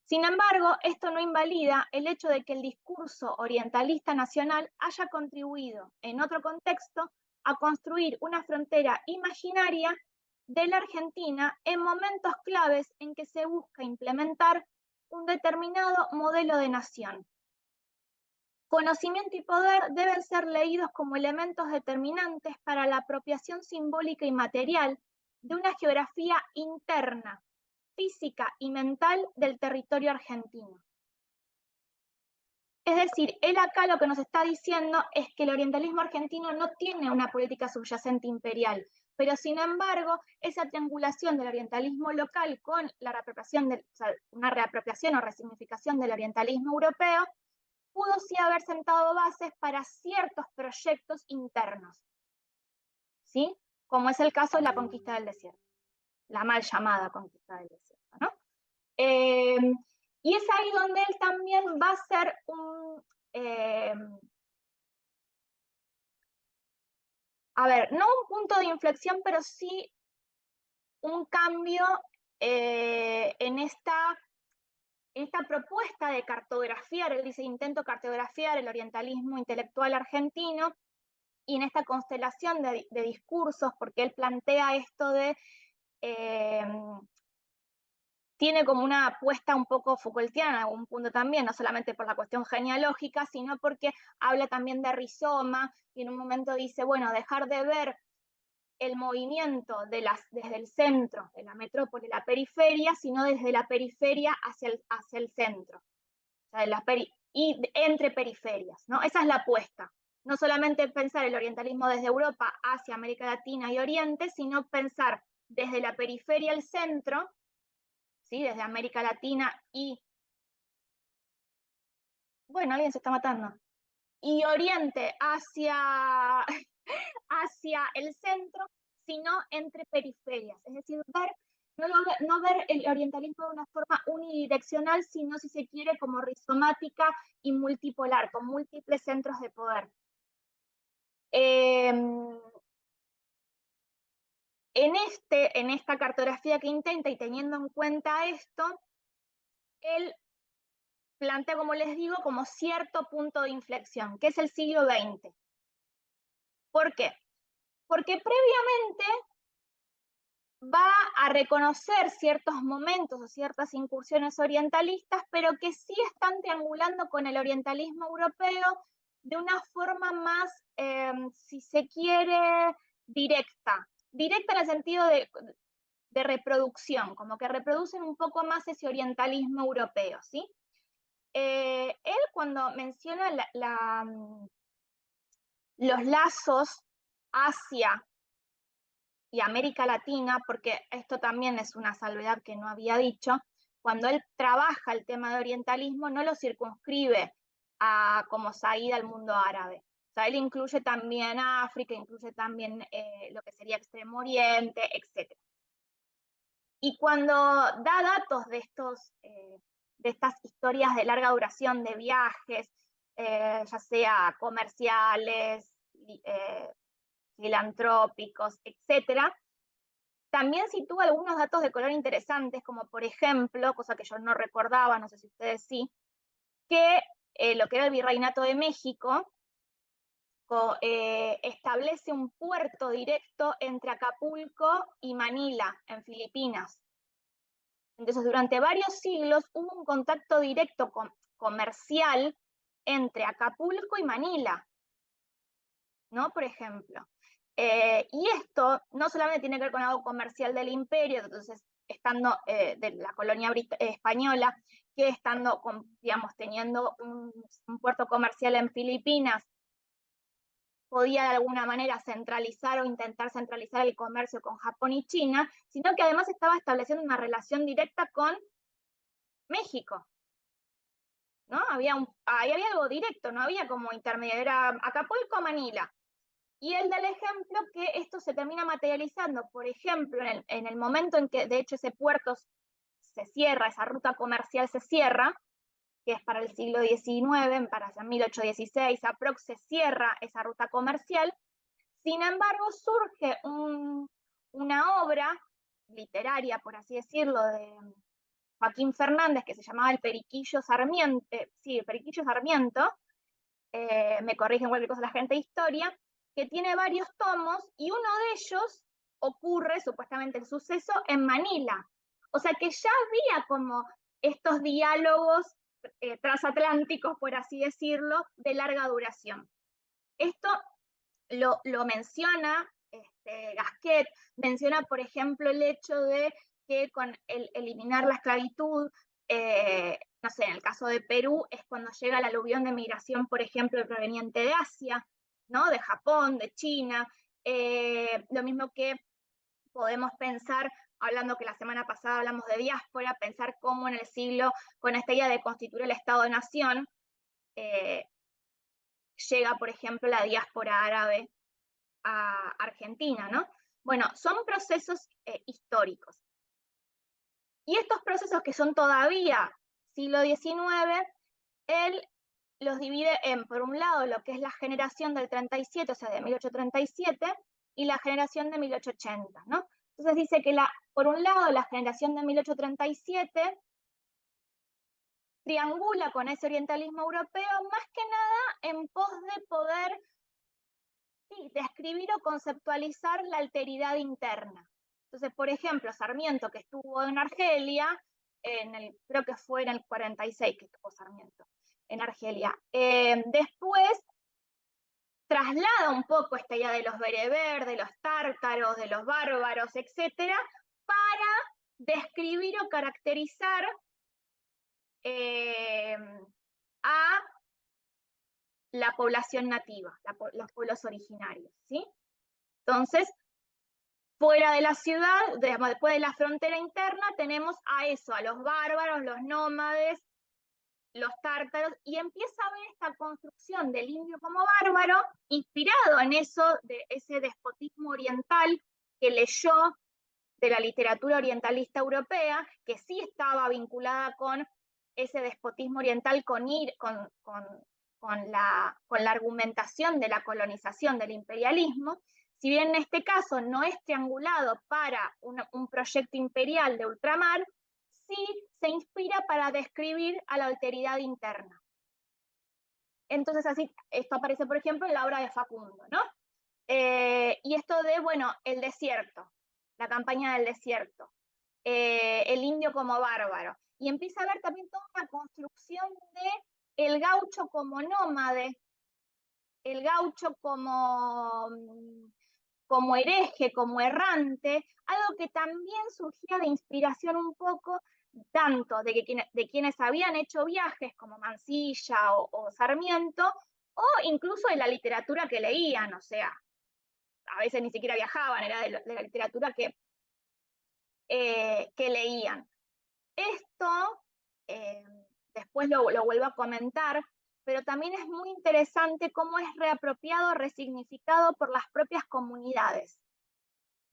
Sin embargo, esto no invalida el hecho de que el discurso orientalista nacional haya contribuido, en otro contexto, a construir una frontera imaginaria de la Argentina en momentos claves en que se busca implementar un determinado modelo de nación. Conocimiento y poder deben ser leídos como elementos determinantes para la apropiación simbólica y material de una geografía interna, física y mental del territorio argentino. Es decir, él acá lo que nos está diciendo es que el orientalismo argentino no tiene una política subyacente imperial, pero sin embargo, esa triangulación del orientalismo local con la reapropiación, una reapropiación o resignificación del orientalismo europeo, pudo sí haber sentado bases para ciertos proyectos internos, ¿sí? Como es el caso de la conquista del desierto, la mal llamada conquista del desierto, ¿no? Y es ahí donde él también va a ser no un punto de inflexión, pero sí un cambio en esta propuesta de cartografiar. Él dice: intento cartografiar el orientalismo intelectual argentino, y en esta constelación de discursos, porque él plantea esto de tiene como una apuesta un poco Foucaultiana en algún punto también, no solamente por la cuestión genealógica, sino porque habla también de rizoma, y en un momento dice, bueno, dejar de ver el movimiento desde el centro, de la metrópoli, la periferia, sino desde la periferia hacia el centro. O sea, y entre periferias, ¿no? Esa es la apuesta. No solamente pensar el orientalismo desde Europa hacia América Latina y Oriente, sino pensar desde la periferia al centro, ¿sí? Desde América Latina y, bueno, alguien se está matando, y Oriente hacia, hacia el centro, sino entre periferias. Es decir, no ver el orientalismo de una forma unidireccional, sino, si se quiere, como rizomática y multipolar, con múltiples centros de poder. En esta cartografía que intenta, y teniendo en cuenta esto, él plantea, como les digo, como cierto punto de inflexión, que es el siglo XX. ¿Por qué? Porque previamente va a reconocer ciertos momentos o ciertas incursiones orientalistas, pero que sí están triangulando con el orientalismo europeo de una forma más, si se quiere, directa. Directa en el sentido de reproducción, como que reproducen un poco más ese orientalismo europeo, ¿sí? Él, cuando menciona los lazos hacia y América Latina, porque esto también es una salvedad que no había dicho, cuando él trabaja el tema de orientalismo, no lo circunscribe como Said al mundo árabe. O sea, él incluye también África, incluye también lo que sería Extremo Oriente, etc. Y cuando da datos de estas historias de larga duración de viajes, ya sea comerciales, filantrópicos, etcétera, también sitúa algunos datos de color interesantes, como por ejemplo, cosa que yo no recordaba, no sé si ustedes sí, que lo que era el Virreinato de México establece un puerto directo entre Acapulco y Manila, en Filipinas. Entonces, durante varios siglos hubo un contacto directo comercial entre Acapulco y Manila, ¿no? Por ejemplo. Y esto no solamente tiene que ver con algo comercial del imperio, entonces, estando de la colonia española, que estando, digamos, teniendo un puerto comercial en Filipinas, podía de alguna manera centralizar o intentar centralizar el comercio con Japón y China, sino que además estaba estableciendo una relación directa con México, ¿no? Ahí había algo directo, no había como intermediario, era Acapulco, Manila. Y él da el ejemplo que esto se termina materializando, por ejemplo, en el momento en que de hecho ese puerto se cierra, esa ruta comercial se cierra, que es para el siglo XIX, para 1816, aprox se cierra esa ruta comercial. Sin embargo, surge una obra literaria, por así decirlo, de Joaquín Fernández, que se llamaba El Periquillo Sarmiento, el Periquillo Sarmiento, me corrigen cualquier cosa la gente de historia, que tiene varios tomos, y uno de ellos ocurre, supuestamente el suceso, en Manila. O sea que ya había como estos diálogos transatlánticos, por así decirlo, de larga duración. Esto lo menciona Gasquet, menciona, por ejemplo, el hecho de que con eliminar la esclavitud, no sé, en el caso de Perú, es cuando llega el aluvión de migración, por ejemplo, proveniente de Asia, ¿no? De Japón, de China. Lo mismo que podemos pensar, hablando que la semana pasada hablamos de diáspora, pensar cómo en el siglo, con esta idea de constituir el Estado-Nación, llega, por ejemplo, la diáspora árabe a Argentina, ¿no? Bueno, son procesos históricos. Y estos procesos que son todavía siglo XIX, él los divide en, por un lado, lo que es la generación del 37, o sea, de 1837, y la generación de 1880, ¿no? Entonces dice que, por un lado, la generación de 1837 triangula con ese orientalismo europeo, más que nada en pos de poder describir o conceptualizar la alteridad interna. Entonces, por ejemplo, Sarmiento, que estuvo en Argelia, creo que fue en el 46 que estuvo Sarmiento en Argelia. Después traslada un poco esta idea de los bereber, de los tártaros, de los bárbaros, etcétera, para describir o caracterizar a la población nativa, los pueblos originarios, ¿sí? Entonces, fuera de la ciudad, después de la frontera interna, tenemos a eso, a los bárbaros, los nómades, los tártaros, y empieza a ver esta construcción del indio como bárbaro, inspirado en eso, de ese despotismo oriental que leyó de la literatura orientalista europea, que sí estaba vinculada con ese despotismo oriental, con la argumentación de la colonización, del imperialismo. Si bien en este caso no es triangulado para un proyecto imperial de ultramar, sí se inspira para describir a la alteridad interna. Entonces, así, esto aparece, por ejemplo, en la obra de Facundo, ¿no? Y esto de, bueno, el desierto, la campaña del desierto, el indio como bárbaro. Y empieza a haber también toda una construcción de el gaucho como nómade, el gaucho como hereje, como errante, algo que también surgía de inspiración un poco, tanto de quienes habían hecho viajes como Mansilla o Sarmiento, o incluso de la literatura que leían, o sea, a veces ni siquiera viajaban, era de la literatura que leían. Esto, después lo vuelvo a comentar, pero también es muy interesante cómo es reapropiado, resignificado por las propias comunidades,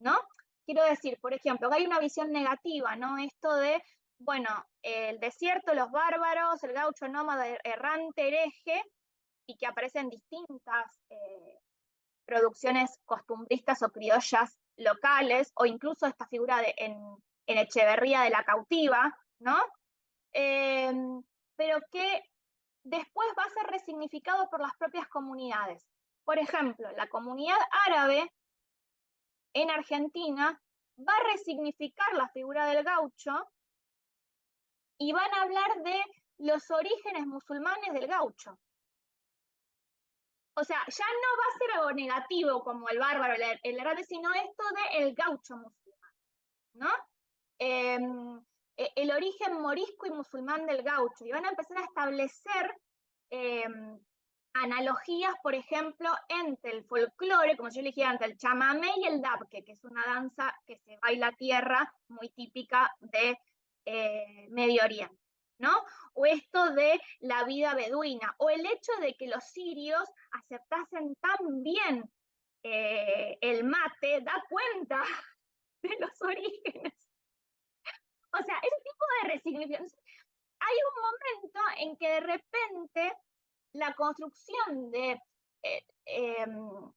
¿no? Quiero decir, por ejemplo, que hay una visión negativa, ¿no? Esto de, bueno, el desierto, los bárbaros, el gaucho nómada, errante, hereje, y que aparecen distintas producciones costumbristas o criollas locales, o incluso esta figura en Echeverría de la cautiva, ¿no? Pero que después va a ser resignificado por las propias comunidades. Por ejemplo, la comunidad árabe en Argentina va a resignificar la figura del gaucho y van a hablar de los orígenes musulmanes del gaucho. O sea, ya no va a ser algo negativo como el bárbaro, el errante, sino esto de el gaucho musulmán, ¿no? El origen morisco y musulmán del gaucho. Y van a empezar a establecer analogías, por ejemplo, entre el folclore, como yo le dije antes, el chamamé y el dabke, que es una danza que se baila a tierra, muy típica de Medio Oriente, ¿no? O esto de la vida beduina, o el hecho de que los sirios aceptasen tan bien el mate, da cuenta de los orígenes. O sea, ese tipo de resignificación. Hay un momento en que de repente la construcción de... o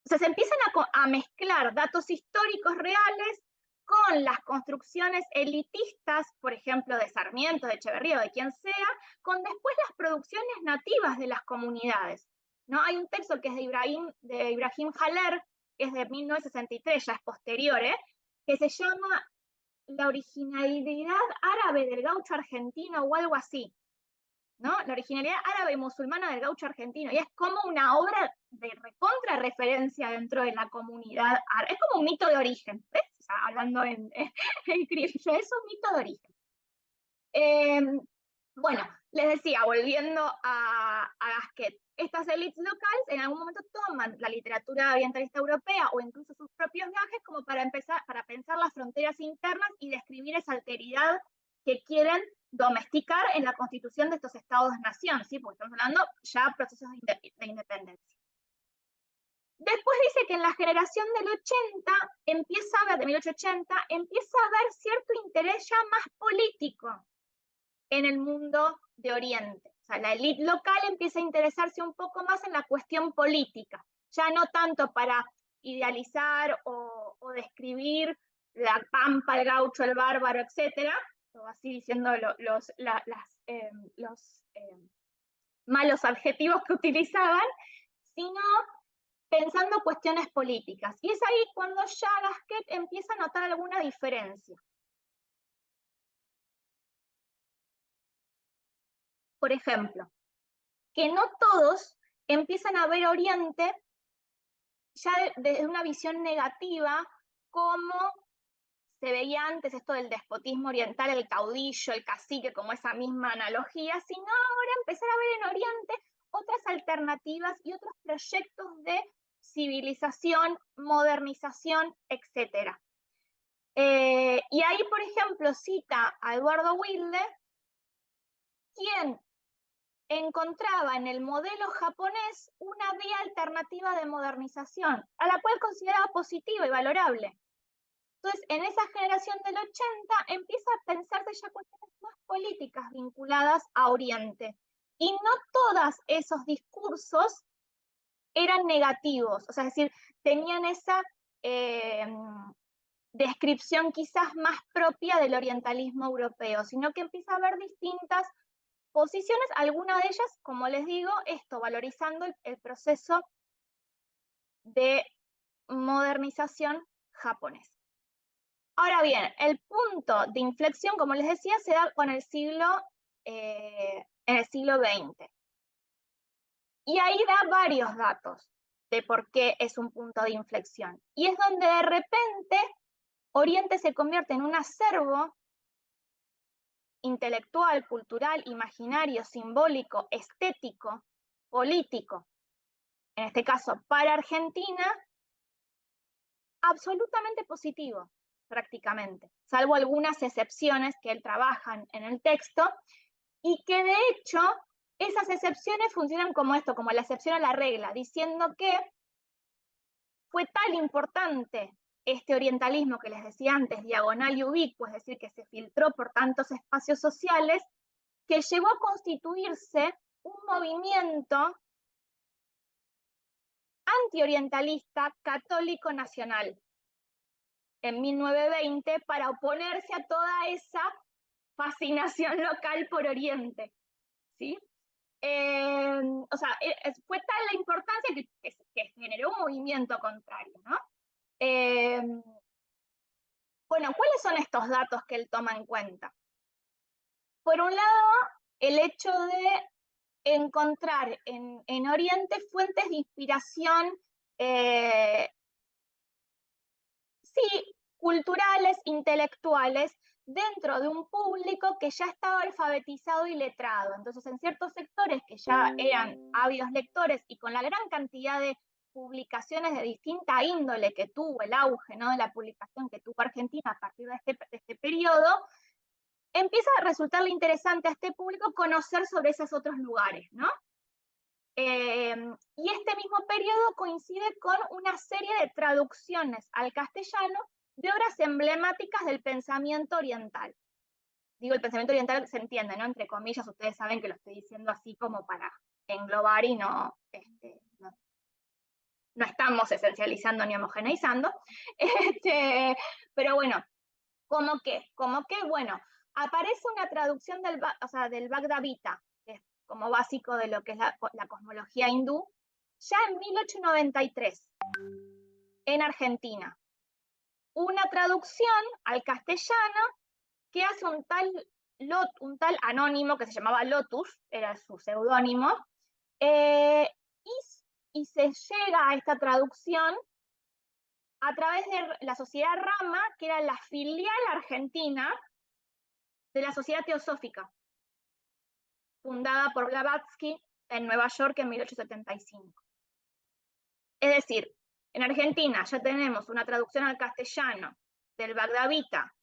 sea, se empiezan a mezclar datos históricos reales con las construcciones elitistas, por ejemplo, de Sarmiento, de Echeverría o de quien sea, con después las producciones nativas de las comunidades, ¿no? Hay un texto que es de Ibrahim Haller, que es de 1963, ya es posterior, que se llama La originalidad árabe del gaucho argentino o algo así, ¿no? La originalidad árabe y musulmana del gaucho argentino, y es como una obra de recontra referencia dentro de la comunidad árabe. Es como un mito de origen, ¿ves? O sea, hablando en criollo, es un mito de origen. Bueno, les decía, volviendo a Gasquet, estas élites locales en algún momento toman la literatura orientalista europea o incluso sus propios viajes como para pensar las fronteras internas y describir esa alteridad que quieren domesticar en la constitución de estos estados-nación, ¿sí? Porque estamos hablando ya procesos de independencia. Después dice que en la generación del 80, de 1880, empieza a haber cierto interés ya más político en el mundo de Oriente. O sea, la élite local empieza a interesarse un poco más en la cuestión política, ya no tanto para idealizar o describir la pampa, el gaucho, el bárbaro, etcétera, o así diciendo los malos adjetivos que utilizaban, sino pensando cuestiones políticas. Y es ahí cuando ya Gasquet empieza a notar alguna diferencia. Por ejemplo, que no todos empiezan a ver Oriente ya desde una visión negativa, como se veía antes esto del despotismo oriental, el caudillo, el cacique, como esa misma analogía, sino ahora empezar a ver en Oriente otras alternativas y otros proyectos de civilización, modernización, etc. Y ahí, por ejemplo, cita a Eduardo Wilde, quien encontraba en el modelo japonés una vía alternativa de modernización, a la cual consideraba positiva y valorable. Entonces, en esa generación del 80 empieza a pensarse ya cuestiones más políticas vinculadas a Oriente. Y no todos esos discursos eran negativos, o sea, es decir, tenían esa descripción quizás más propia del orientalismo europeo, sino que empieza a haber distintas posiciones, algunas de ellas, como les digo, esto, valorizando el proceso de modernización japonés. Ahora bien, el punto de inflexión, como les decía, se da con el en el siglo XX. Y ahí da varios datos de por qué es un punto de inflexión. Y es donde de repente Oriente se convierte en un acervo intelectual, cultural, imaginario, simbólico, estético, político, en este caso para Argentina, absolutamente positivo, prácticamente, salvo algunas excepciones que él trabaja en el texto, y que de hecho esas excepciones funcionan como esto, como la excepción a la regla, diciendo que fue tan importante este orientalismo que les decía antes, diagonal y ubicuo, es decir, que se filtró por tantos espacios sociales, que llevó a constituirse un movimiento antiorientalista católico nacional en 1920 para oponerse a toda esa fascinación local por Oriente, ¿sí? o sea, fue tal la importancia que generó un movimiento contrario, ¿no? Bueno, ¿cuáles son estos datos que él toma en cuenta? Por un lado, el hecho de encontrar en Oriente fuentes de inspiración, sí, culturales, intelectuales, dentro de un público que ya estaba alfabetizado y letrado. Entonces, en ciertos sectores que ya eran ávidos lectores y con la gran cantidad de publicaciones de distinta índole que tuvo el auge, ¿no?, de la publicación que tuvo Argentina a partir de este periodo, empieza a resultarle interesante a este público conocer sobre esos otros lugares, ¿no? Y este mismo periodo coincide con una serie de traducciones al castellano de obras emblemáticas del pensamiento oriental. Digo, el pensamiento oriental se entiende, ¿no? Entre comillas, ustedes saben que lo estoy diciendo así como para englobar y no estamos esencializando ni homogeneizando. Pero bueno, ¿cómo qué? Bueno, aparece una traducción del Bhagavad Gita, que es como básico de lo que es la cosmología hindú, ya en 1893, en Argentina. Una traducción al castellano que hace un tal anónimo que se llamaba Lotus, era su seudónimo, y se llega a esta traducción a través de la Sociedad Rama, que era la filial argentina de la Sociedad Teosófica, fundada por Blavatsky en Nueva York en 1875. Es decir, en Argentina ya tenemos una traducción al castellano del Bhagavad Gita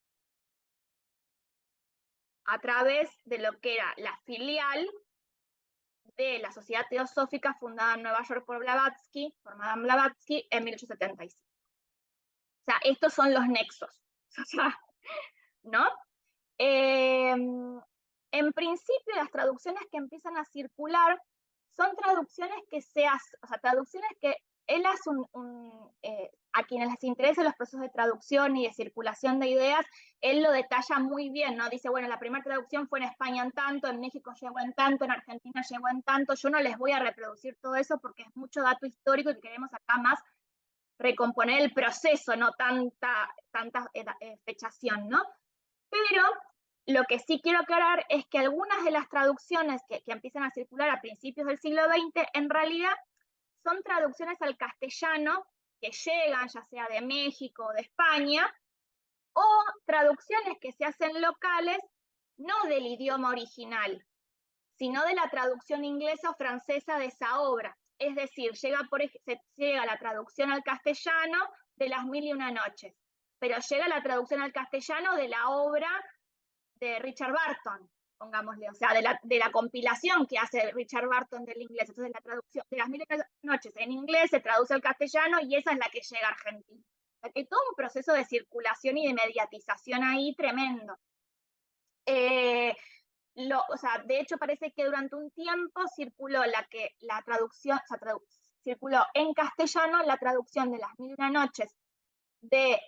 a través de lo que era la filial de la Sociedad Teosófica fundada en Nueva York por Blavatsky, por Madame Blavatsky, en 1875. O sea, estos son los nexos. O sea, ¿no? En principio, las traducciones que empiezan a circular son traducciones que traducciones que él hace a quienes les interesan los procesos de traducción y de circulación de ideas, él lo detalla muy bien, ¿no? Dice, bueno, la primera traducción fue en España en tanto, en México llegó en tanto, en Argentina llegó en tanto. Yo no les voy a reproducir todo eso porque es mucho dato histórico y queremos acá más recomponer el proceso, no tanta fechación, ¿no? Pero lo que sí quiero aclarar es que algunas de las traducciones que empiezan a circular a principios del siglo XX, en realidad son traducciones al castellano que llegan ya sea de México o de España, o traducciones que se hacen locales, no del idioma original, sino de la traducción inglesa o francesa de esa obra. Es decir, llega la traducción al castellano de Las Mil y Una Noches, pero llega la traducción al castellano de la obra de Richard Burton, pongámosle, o sea, de la compilación que hace Richard Burton del inglés. Entonces, la traducción de Las Mil y Una Noches en inglés se traduce al castellano y esa es la que llega a Argentina. O sea, que todo un proceso de circulación y de mediatización ahí tremendo. De hecho, parece que durante un tiempo circuló circuló en castellano la traducción de Las Mil y Una Noches de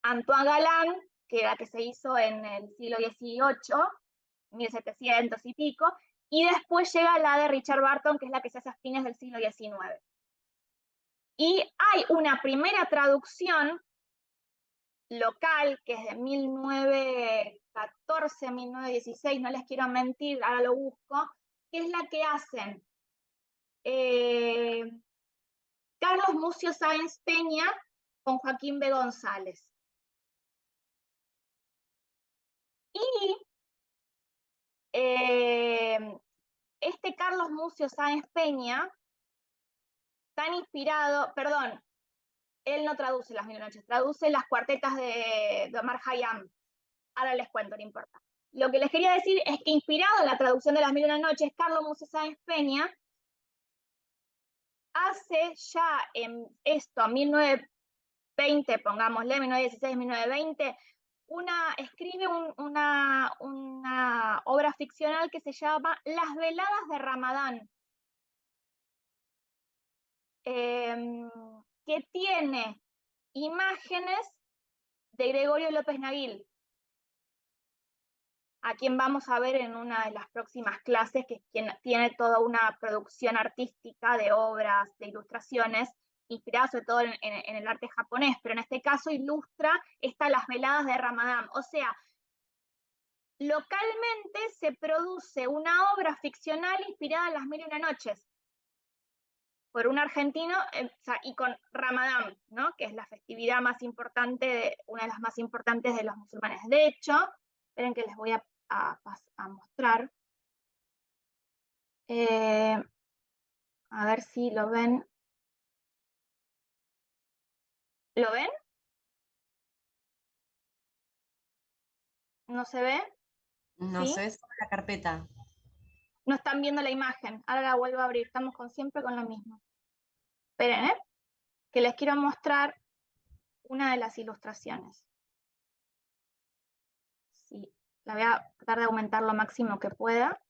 Antoine Galland, que era la que se hizo en el siglo XVIII, 1700 y pico, y después llega la de Richard Burton, que es la que se hace a fines del siglo XIX. Y hay una primera traducción local, que es de 1914, 1916, no les quiero mentir, ahora lo busco, que es la que hacen Carlos Mucio Sáenz Peña con Joaquín B. González. Y este Carlos Mucio Sáenz Peña, tan inspirado, perdón, él no traduce Las Mil Noches, traduce las cuartetas de Omar Khayyam. Ahora les cuento, no importa. Lo que les quería decir es que inspirado en la traducción de Las Mil Noches, Carlos Mucio Sáenz Peña hace ya en esto, 1920, pongámosle, 1916, 1920, escribe una obra ficcional que se llama Las Veladas de Ramadán, que tiene imágenes de Gregorio López Naguil. a quien vamos a ver en una de las próximas clases, que es quien tiene toda una producción artística de obras, de ilustraciones, inspiradas sobre todo en el arte japonés, pero en este caso ilustra las veladas de Ramadán. O sea, localmente se produce una obra ficcional inspirada en las Mil y una Noches, por un argentino, y con Ramadán, ¿no? Que es la festividad más importante, una de las más importantes de los musulmanes. De hecho, esperen que les voy a mostrar. A ver si lo ven. ¿Lo ven? ¿No se ve? No ¿Sí? se ve solo la carpeta. No están viendo la imagen. Ahora la vuelvo a abrir. Estamos siempre con lo mismo. Esperen, que les quiero mostrar una de las ilustraciones. Sí, la voy a tratar de aumentar lo máximo que pueda.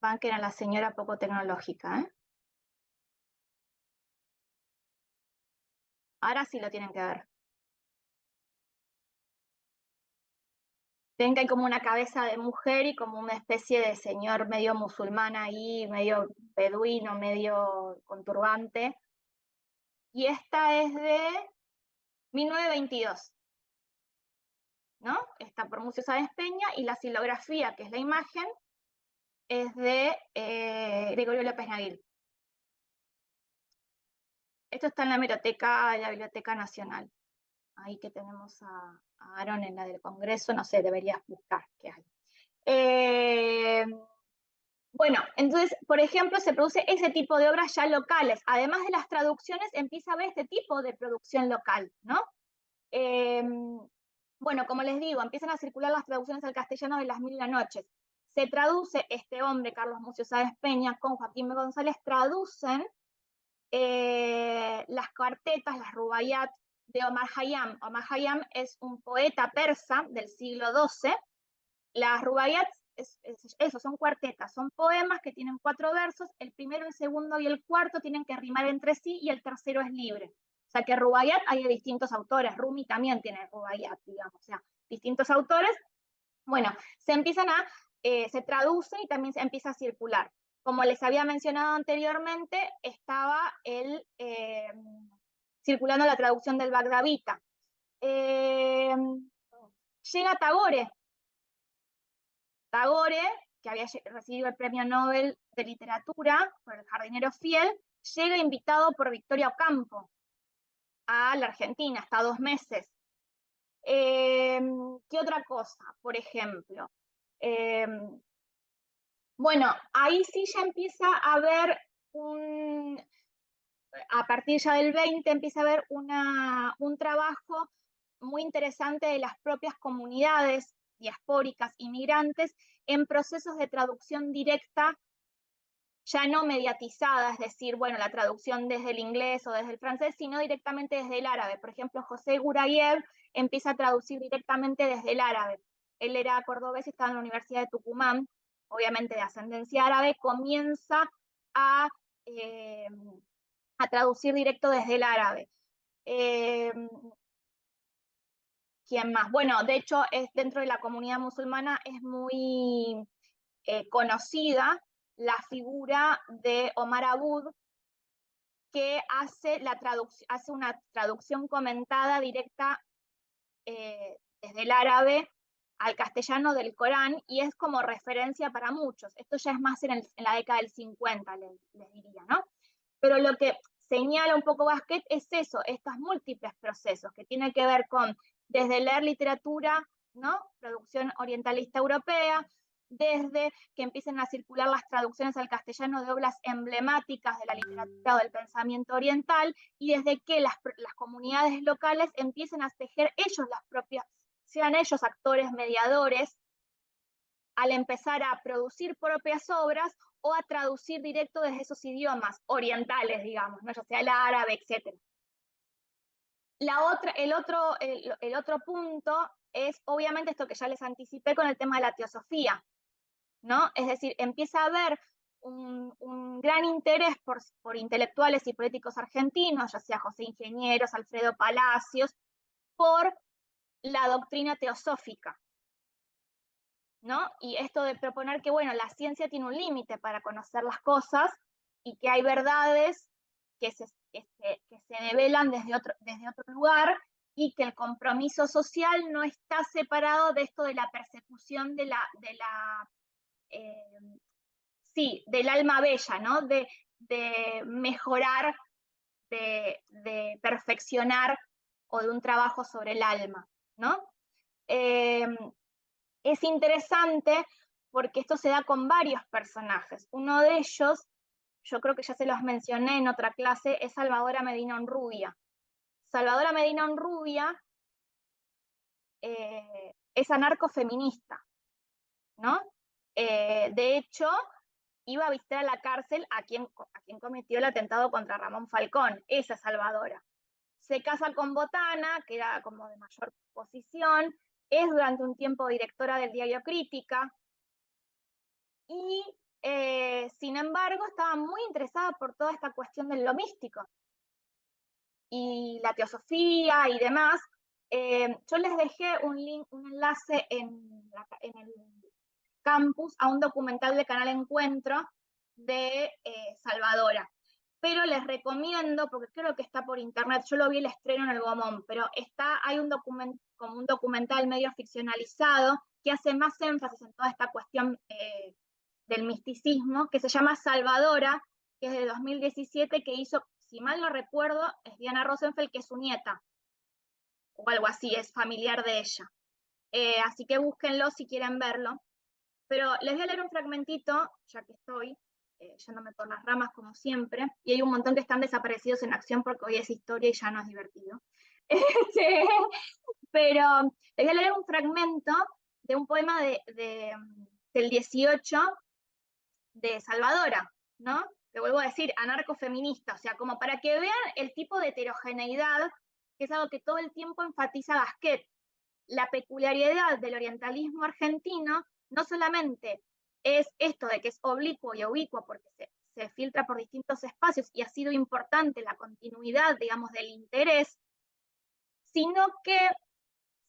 Banquen a la señora poco tecnológica, ¿eh? Ahora sí lo tienen que ver. Ven que hay como una cabeza de mujer y como una especie de señor medio musulmán ahí, medio beduino, medio con turbante. Y esta es de 1922, ¿no? Está por Museo Sáenz Peña, y la silografía, que es la imagen, es de Gregorio López Naguil. Esto está en la hemeroteca de la Biblioteca Nacional. Ahí que tenemos a Aaron en la del Congreso, no sé, deberías buscar qué hay. Bueno, entonces, por ejemplo, se produce ese tipo de obras ya locales. Además de las traducciones, empieza a haber este tipo de producción local, ¿no? Bueno, como les digo, empiezan a circular las traducciones al castellano de Las Mil y una Noches. Se traduce, este hombre, Carlos Mucio Sáenz Peña, con Joaquín B. González, traducen las cuartetas, las rubayat de Omar Khayyam. Omar Khayyam es un poeta persa del siglo XII. Las rubayat eso, son cuartetas, son poemas que tienen 4 versos, el primero, el segundo y el cuarto tienen que rimar entre sí y el tercero es libre. O sea que rubayat hay de distintos autores, Rumi también tiene rubayat, digamos, o sea, distintos autores. Bueno, se traduce y también se empieza a circular. Como les había mencionado anteriormente, estaba circulando la traducción del Bagdavita. Llega Tagore, que había recibido el premio Nobel de Literatura por El jardinero fiel, llega invitado por Victoria Ocampo a la Argentina, hasta 2 meses. ¿Qué otra cosa? Por ejemplo, bueno, ahí sí ya empieza a haber a partir ya del 20 empieza a haber un trabajo muy interesante de las propias comunidades diaspóricas, inmigrantes, en procesos de traducción directa, ya no mediatizada, es decir, bueno, la traducción desde el inglés o desde el francés, sino directamente desde el árabe. Por ejemplo, José Gurayev empieza a traducir directamente desde el árabe. Él era cordobés y estaba en la Universidad de Tucumán, obviamente de ascendencia árabe, comienza a traducir directo desde el árabe. ¿Quién más? Bueno, de hecho, dentro de la comunidad musulmana es muy conocida la figura de Omar Abud, que hace una traducción comentada directa desde el árabe al castellano del Corán, y es como referencia para muchos. Esto ya es más en la década del 50, les diría, ¿no? Pero lo que señala un poco Basquet es eso, estos múltiples procesos que tienen que ver con desde leer literatura, ¿no? Producción orientalista europea, desde que empiecen a circular las traducciones al castellano de obras emblemáticas de la literatura o del pensamiento oriental, y desde que las comunidades locales empiecen a tejer ellos las propias, sean ellos actores mediadores, al empezar a producir propias obras o a traducir directo desde esos idiomas orientales, digamos, ¿no? Ya sea el árabe, etc. El otro punto es obviamente esto que ya les anticipé con el tema de la teosofía, ¿no? Es decir, empieza a haber un gran interés por intelectuales y políticos argentinos, ya sea José Ingenieros, Alfredo Palacios, por la doctrina teosófica, ¿no? Y esto de proponer que, bueno, la ciencia tiene un límite para conocer las cosas y que hay verdades que se develan desde otro lugar, y que el compromiso social no está separado de esto de la persecución del alma bella, ¿no? De mejorar, de perfeccionar, o de un trabajo sobre el alma, ¿no? Es interesante porque esto se da con varios personajes. Uno de ellos, yo creo que ya se los mencioné en otra clase, es Salvadora Medina Honrubia. Salvadora Medina Honrubia es anarcofeminista, ¿no? De hecho, iba a visitar a la cárcel a quien cometió el atentado contra Ramón Falcón, esa Salvadora. Se casa con Botana, que era como de mayor posición, es durante un tiempo directora del diario Crítica, y sin embargo estaba muy interesada por toda esta cuestión de lo místico y la teosofía y demás. Yo les dejé un enlace en el campus a un documental de Canal Encuentro de Salvadora, pero les recomiendo, porque creo que está por internet, yo lo vi el estreno en el Gomón, pero hay como un documental medio ficcionalizado que hace más énfasis en toda esta cuestión del misticismo, que se llama Salvadora, que es de 2017, que hizo, si mal no recuerdo, es Diana Rosenfeld, que es su nieta, o algo así, es familiar de ella. Así que búsquenlo si quieren verlo. Pero les voy a leer un fragmentito, ya que estoy yéndome por las ramas como siempre, y hay un montón que están desaparecidos en acción porque hoy es historia y ya no es divertido. Pero les voy a leer un fragmento de un poema del 18 de Salvadora, ¿no? Te vuelvo a decir, anarcofeminista, o sea, como para que vean el tipo de heterogeneidad, que es algo que todo el tiempo enfatiza Gasquet. La peculiaridad del orientalismo argentino no solamente es esto de que es oblicuo y ubicuo porque se filtra por distintos espacios y ha sido importante la continuidad, digamos, del interés, sino que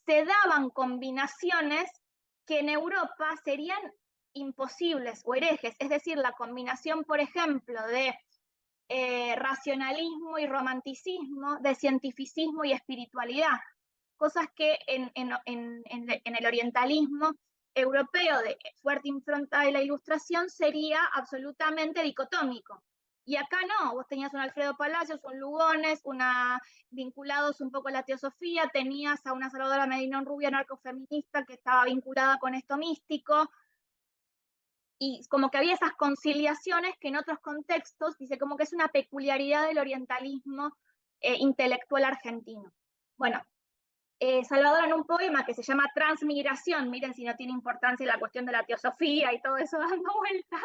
se daban combinaciones que en Europa serían imposibles o herejes, es decir, la combinación, por ejemplo, de racionalismo y romanticismo, de cientificismo y espiritualidad, cosas que en el orientalismo europeo de fuerte impronta de la Ilustración sería absolutamente dicotómico. Y acá no, vos tenías un Alfredo Palacios, un Lugones, vinculados un poco a la teosofía, tenías a una Salvadora Medina Honrubia, narcofeminista, que estaba vinculada con esto místico, y como que había esas conciliaciones que en otros contextos, dice como que es una peculiaridad del orientalismo intelectual argentino. Bueno, Salvador en un poema que se llama Transmigración, miren si no tiene importancia la cuestión de la teosofía y todo eso dando vueltas,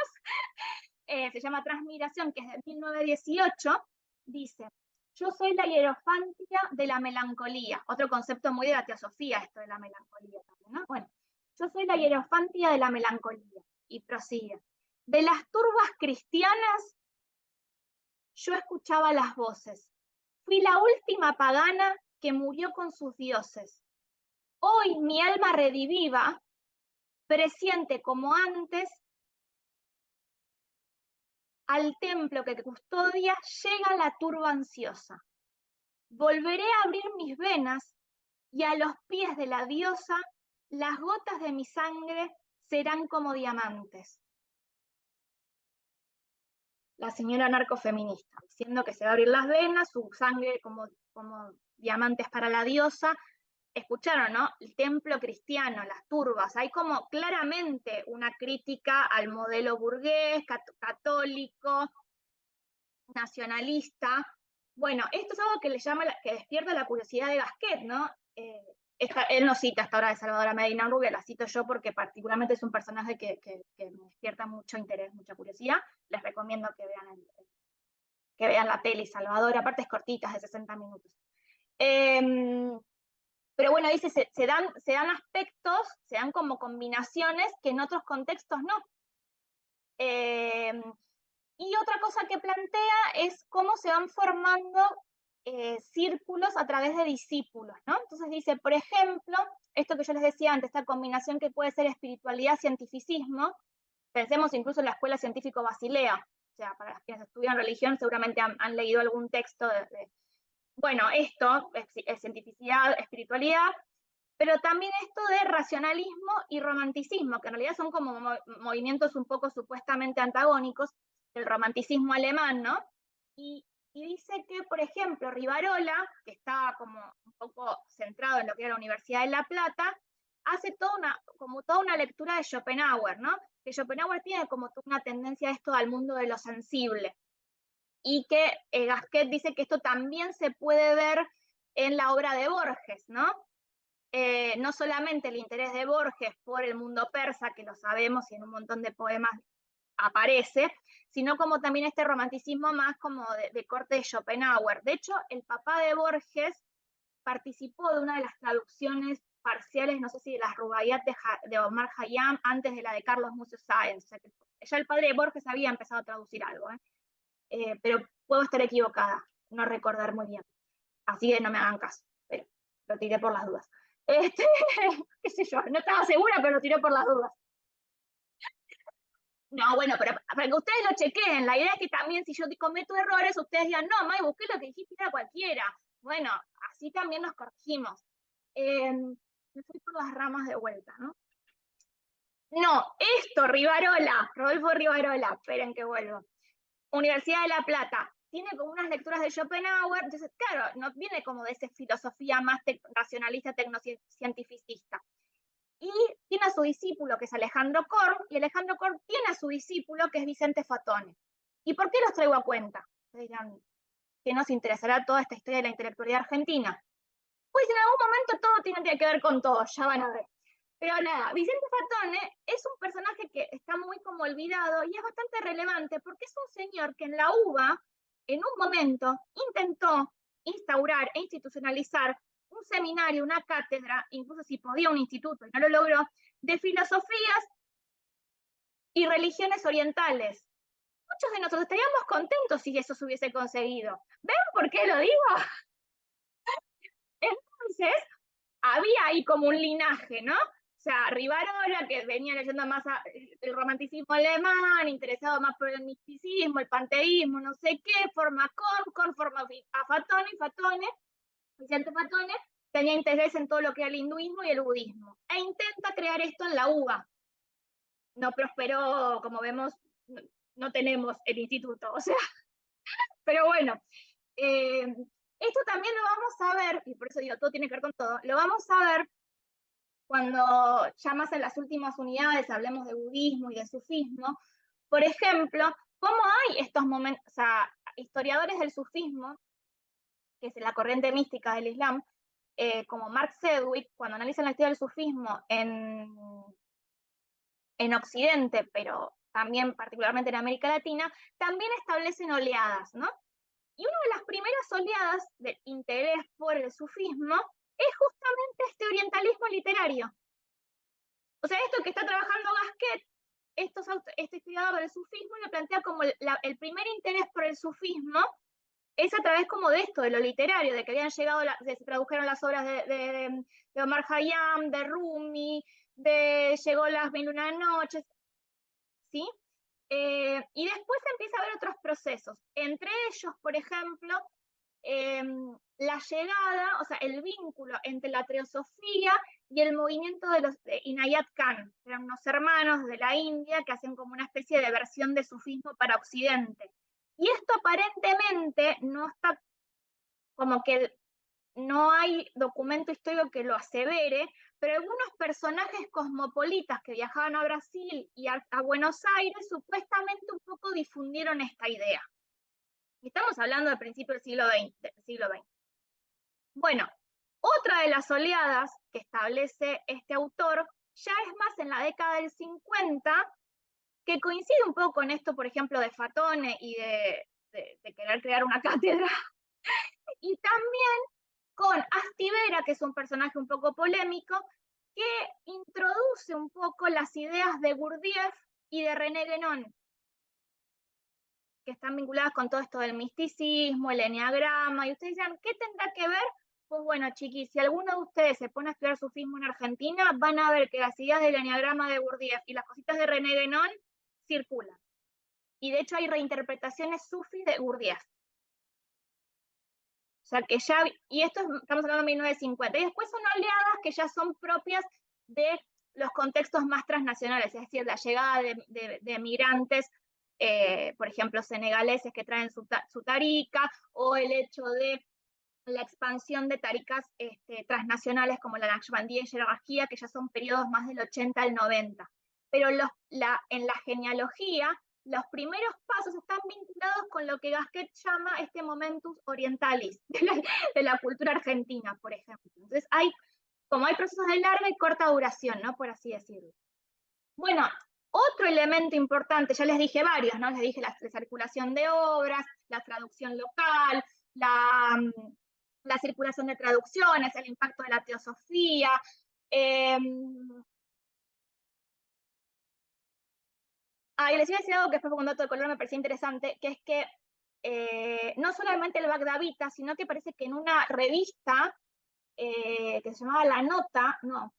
se llama Transmigración, que es de 1918, dice: yo soy la hierofantia de la melancolía, otro concepto muy de la teosofía, esto de la melancolía también, ¿no? Bueno, yo soy la hierofantia de la melancolía, y prosigue: de las turbas cristianas yo escuchaba las voces, fui la última pagana que murió con sus dioses. Hoy mi alma rediviva, presiente como antes, al templo que custodia llega la turba ansiosa. Volveré a abrir mis venas y a los pies de la diosa las gotas de mi sangre serán como diamantes. La señora narcofeminista, diciendo que se va a abrir las venas, su sangre como diamantes para la diosa. Escucharon, ¿no? El templo cristiano, las turbas, hay como claramente una crítica al modelo burgués, católico, nacionalista. Bueno, esto es algo que que despierta la curiosidad de Gasquet, ¿no? Él no cita hasta ahora de Salvadora Medina Rubia, la cito yo porque particularmente es un personaje que me despierta mucho interés, mucha curiosidad. Les recomiendo que vean la peli Salvadora, aparte es cortita, es de 60 minutos. Pero bueno, dice, se dan aspectos, se dan como combinaciones que en otros contextos no. Y otra cosa que plantea es cómo se van formando círculos a través de discípulos, ¿no? Entonces dice, por ejemplo, esto que yo les decía antes, esta combinación que puede ser espiritualidad, cientificismo, pensemos incluso en la Escuela Científico Basilea, o sea, para quienes estudian religión seguramente han leído algún texto bueno, esto es cientificidad, espiritualidad, pero también esto de racionalismo y romanticismo, que en realidad son como movimientos un poco supuestamente antagónicos del romanticismo alemán, ¿no? Y dice que, por ejemplo, Rivarola, que está como un poco centrado en lo que era la Universidad de La Plata, hace toda una lectura de Schopenhauer, ¿no? Que Schopenhauer tiene como una tendencia a esto al mundo de lo sensible. Y que Gasquet dice que esto también se puede ver en la obra de Borges, ¿no? No solamente el interés de Borges por el mundo persa, que lo sabemos y en un montón de poemas aparece, sino como también este romanticismo más como de corte de Schopenhauer. De hecho, el papá de Borges participó de una de las traducciones parciales, no sé si de las Rubaiyat de Omar Khayyam, antes de la de Carlos Mucio Sáenz. O sea que ya el padre de Borges había empezado a traducir algo, pero puedo estar equivocada, no recordar muy bien. Así que no me hagan caso, pero lo tiré por las dudas. Qué sé yo, no estaba segura, pero lo tiré por las dudas. No, bueno, pero para que ustedes lo chequeen, la idea es que también si yo cometo errores, ustedes digan, no, May, busqué lo que dijiste, era cualquiera. Bueno, así también nos corregimos. Me fui por las ramas de vuelta, ¿no? No, esto, Rivarola, Rodolfo Rivarola, esperen que vuelvo. Universidad de La Plata, tiene como unas lecturas de Schopenhauer, entonces, claro, no viene como de esa filosofía más racionalista, tecnocientificista. Y tiene a su discípulo, que es Alejandro Korn, y Alejandro Korn tiene a su discípulo, que es Vicente Fatone. ¿Y por qué los traigo a cuenta? Dirán, ¿qué nos interesará toda esta historia de la intelectualidad argentina? Pues en algún momento todo tiene que ver con todo, ya van a ver. Pero nada, Vicente Fatone es un personaje que está muy como olvidado y es bastante relevante porque es un señor que en la UBA, en un momento, intentó instaurar e institucionalizar un seminario, una cátedra, incluso si podía un instituto y no lo logró, de filosofías y religiones orientales. Muchos de nosotros estaríamos contentos si eso se hubiese conseguido. ¿Ven por qué lo digo? Entonces, había ahí como un linaje, ¿no? O sea, Rivarola, que venía leyendo más el romanticismo alemán, interesado más por el misticismo, el panteísmo, no sé qué, forma Korn forma a Fatone, y Fatone, Vicente Fatone, tenía interés en todo lo que era el hinduismo y el budismo. E intenta crear esto en la UBA. No prosperó, como vemos, no tenemos el instituto, o sea, pero bueno. Esto también lo vamos a ver, y por eso digo, todo tiene que ver con todo, lo vamos a ver cuando ya más en las últimas unidades hablemos de budismo y de sufismo. Por ejemplo, cómo hay estos momentos, o sea, historiadores del sufismo, que es la corriente mística del Islam, como Mark Sedgwick, cuando analizan la historia del sufismo en Occidente, pero también particularmente en América Latina, también establecen oleadas, ¿no? Y una de las primeras oleadas de interés por el sufismo es justamente este orientalismo literario. O sea, esto que está trabajando Gasquet, este historiador del sufismo, lo plantea como el primer interés por el sufismo es a través como de esto, de lo literario, de que habían llegado, se tradujeron las obras de Omar Khayyam, de Rumi, llegó las 1001 noches, ¿sí? Y después empieza a haber otros procesos, entre ellos, por ejemplo, la llegada, o sea, el vínculo entre la teosofía y el movimiento de los Inayat Khan, que eran unos hermanos de la India que hacen como una especie de versión de sufismo para Occidente. Y esto aparentemente no está, como que no hay documento histórico que lo asevere, pero algunos personajes cosmopolitas que viajaban a Brasil y a Buenos Aires supuestamente un poco difundieron esta idea. Y estamos hablando del principio del siglo XX. Bueno, otra de las oleadas que establece este autor ya es más en la década del 50, que coincide un poco con esto, por ejemplo, de Fatone y de querer crear una cátedra, y también con Astivera, que es un personaje un poco polémico, que introduce un poco las ideas de Gurdjieff y de René Guénon. que están vinculadas con todo esto del misticismo, el eneagrama, y ustedes dirán, ¿qué tendrá que ver? Pues bueno, chiquis, si alguno de ustedes se pone a estudiar sufismo en Argentina, van a ver que las ideas del eneagrama de Gurdjieff y las cositas de René Guénon circulan. Y de hecho hay reinterpretaciones sufis de Gurdjieff. O sea que ya, y esto estamos hablando de 1950, y después son oleadas que ya son propias de los contextos más transnacionales, es decir, la llegada de migrantes, por ejemplo, senegaleses que traen su tarica, o el hecho de la expansión de taricas transnacionales como la Naqshbandía y Yerabajía, que ya son periodos más del 80 al 90. Pero en la genealogía, los primeros pasos están vinculados con lo que Gasquet llama este momentus orientalis de la cultura argentina, por ejemplo. Entonces, como hay procesos de larga y corta duración, ¿no? Por así decirlo. Bueno, otro elemento importante, ya les dije varios, ¿no? Les dije la circulación de obras, la traducción local, la circulación de traducciones, el impacto de la teosofía. Les iba a decir algo que fue con un dato de color me pareció interesante, que es que no solamente el Bagdavita, sino que parece que en una revista que se llamaba La Nota, la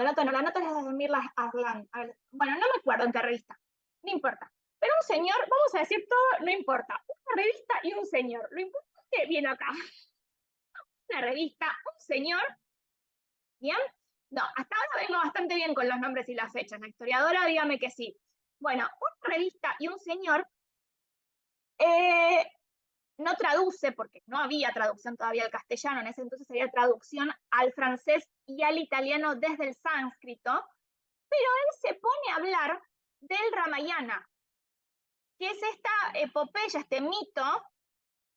Nota es de Mirla Arlan. Bueno, no me acuerdo en qué revista, no importa. Pero un señor, vamos a decir todo, no importa. Una revista y un señor. Lo importante viene acá. Una revista, un señor, ¿bien? No, hasta ahora vengo bastante bien con los nombres y las fechas. La historiadora, dígame que sí. Bueno, una revista y un señor no traduce, porque no había traducción todavía al castellano, en ese entonces había traducción al francés y al italiano desde el sánscrito, pero él se pone a hablar del Ramayana, que es esta epopeya, este mito,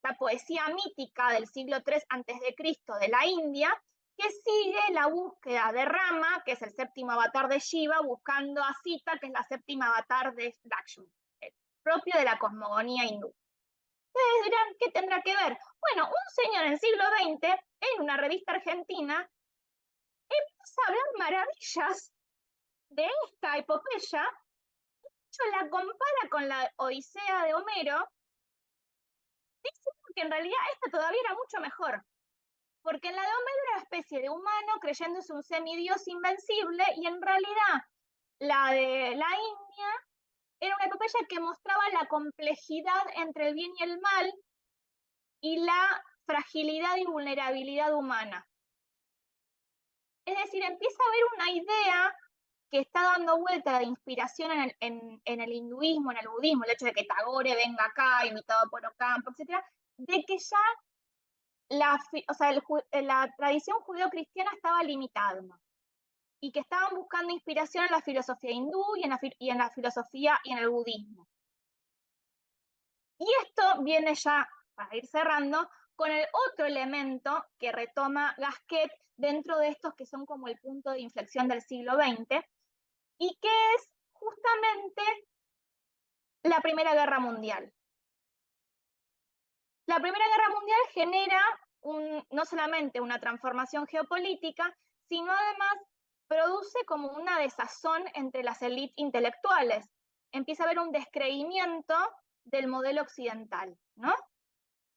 la poesía mítica del siglo III a.C. de la India, que sigue la búsqueda de Rama, que es el séptimo avatar de Shiva, buscando a Sita, que es la séptima avatar de Lakshmi, propio de la cosmogonía hindú. Ustedes dirán, ¿qué tendrá que ver? Bueno, un señor en el siglo XX, en una revista argentina, empieza a hablar maravillas de esta epopeya, la compara con la Odisea de Homero, diciendo que en realidad esta todavía era mucho mejor, porque en la de Homero era una especie de humano creyéndose un semidios invencible, y en realidad la de la India era una epopeya que mostraba la complejidad entre el bien y el mal y la fragilidad y vulnerabilidad humana. Es decir, empieza a haber una idea que está dando vuelta de inspiración en el hinduismo, en el budismo, el hecho de que Tagore venga acá, imitado por Ocampo, etc., de que ya la tradición judeo-cristiana estaba limitada, ¿no? Y que estaban buscando inspiración en la filosofía hindú y en la filosofía y en el budismo. Y esto viene ya, para ir cerrando, con el otro elemento que retoma Gasquet dentro de estos que son como el punto de inflexión del siglo XX, y que es justamente la Primera Guerra Mundial. La Primera Guerra Mundial genera no solamente una transformación geopolítica, sino además produce como una desazón entre las élites intelectuales. Empieza a haber un descreimiento del modelo occidental, ¿no?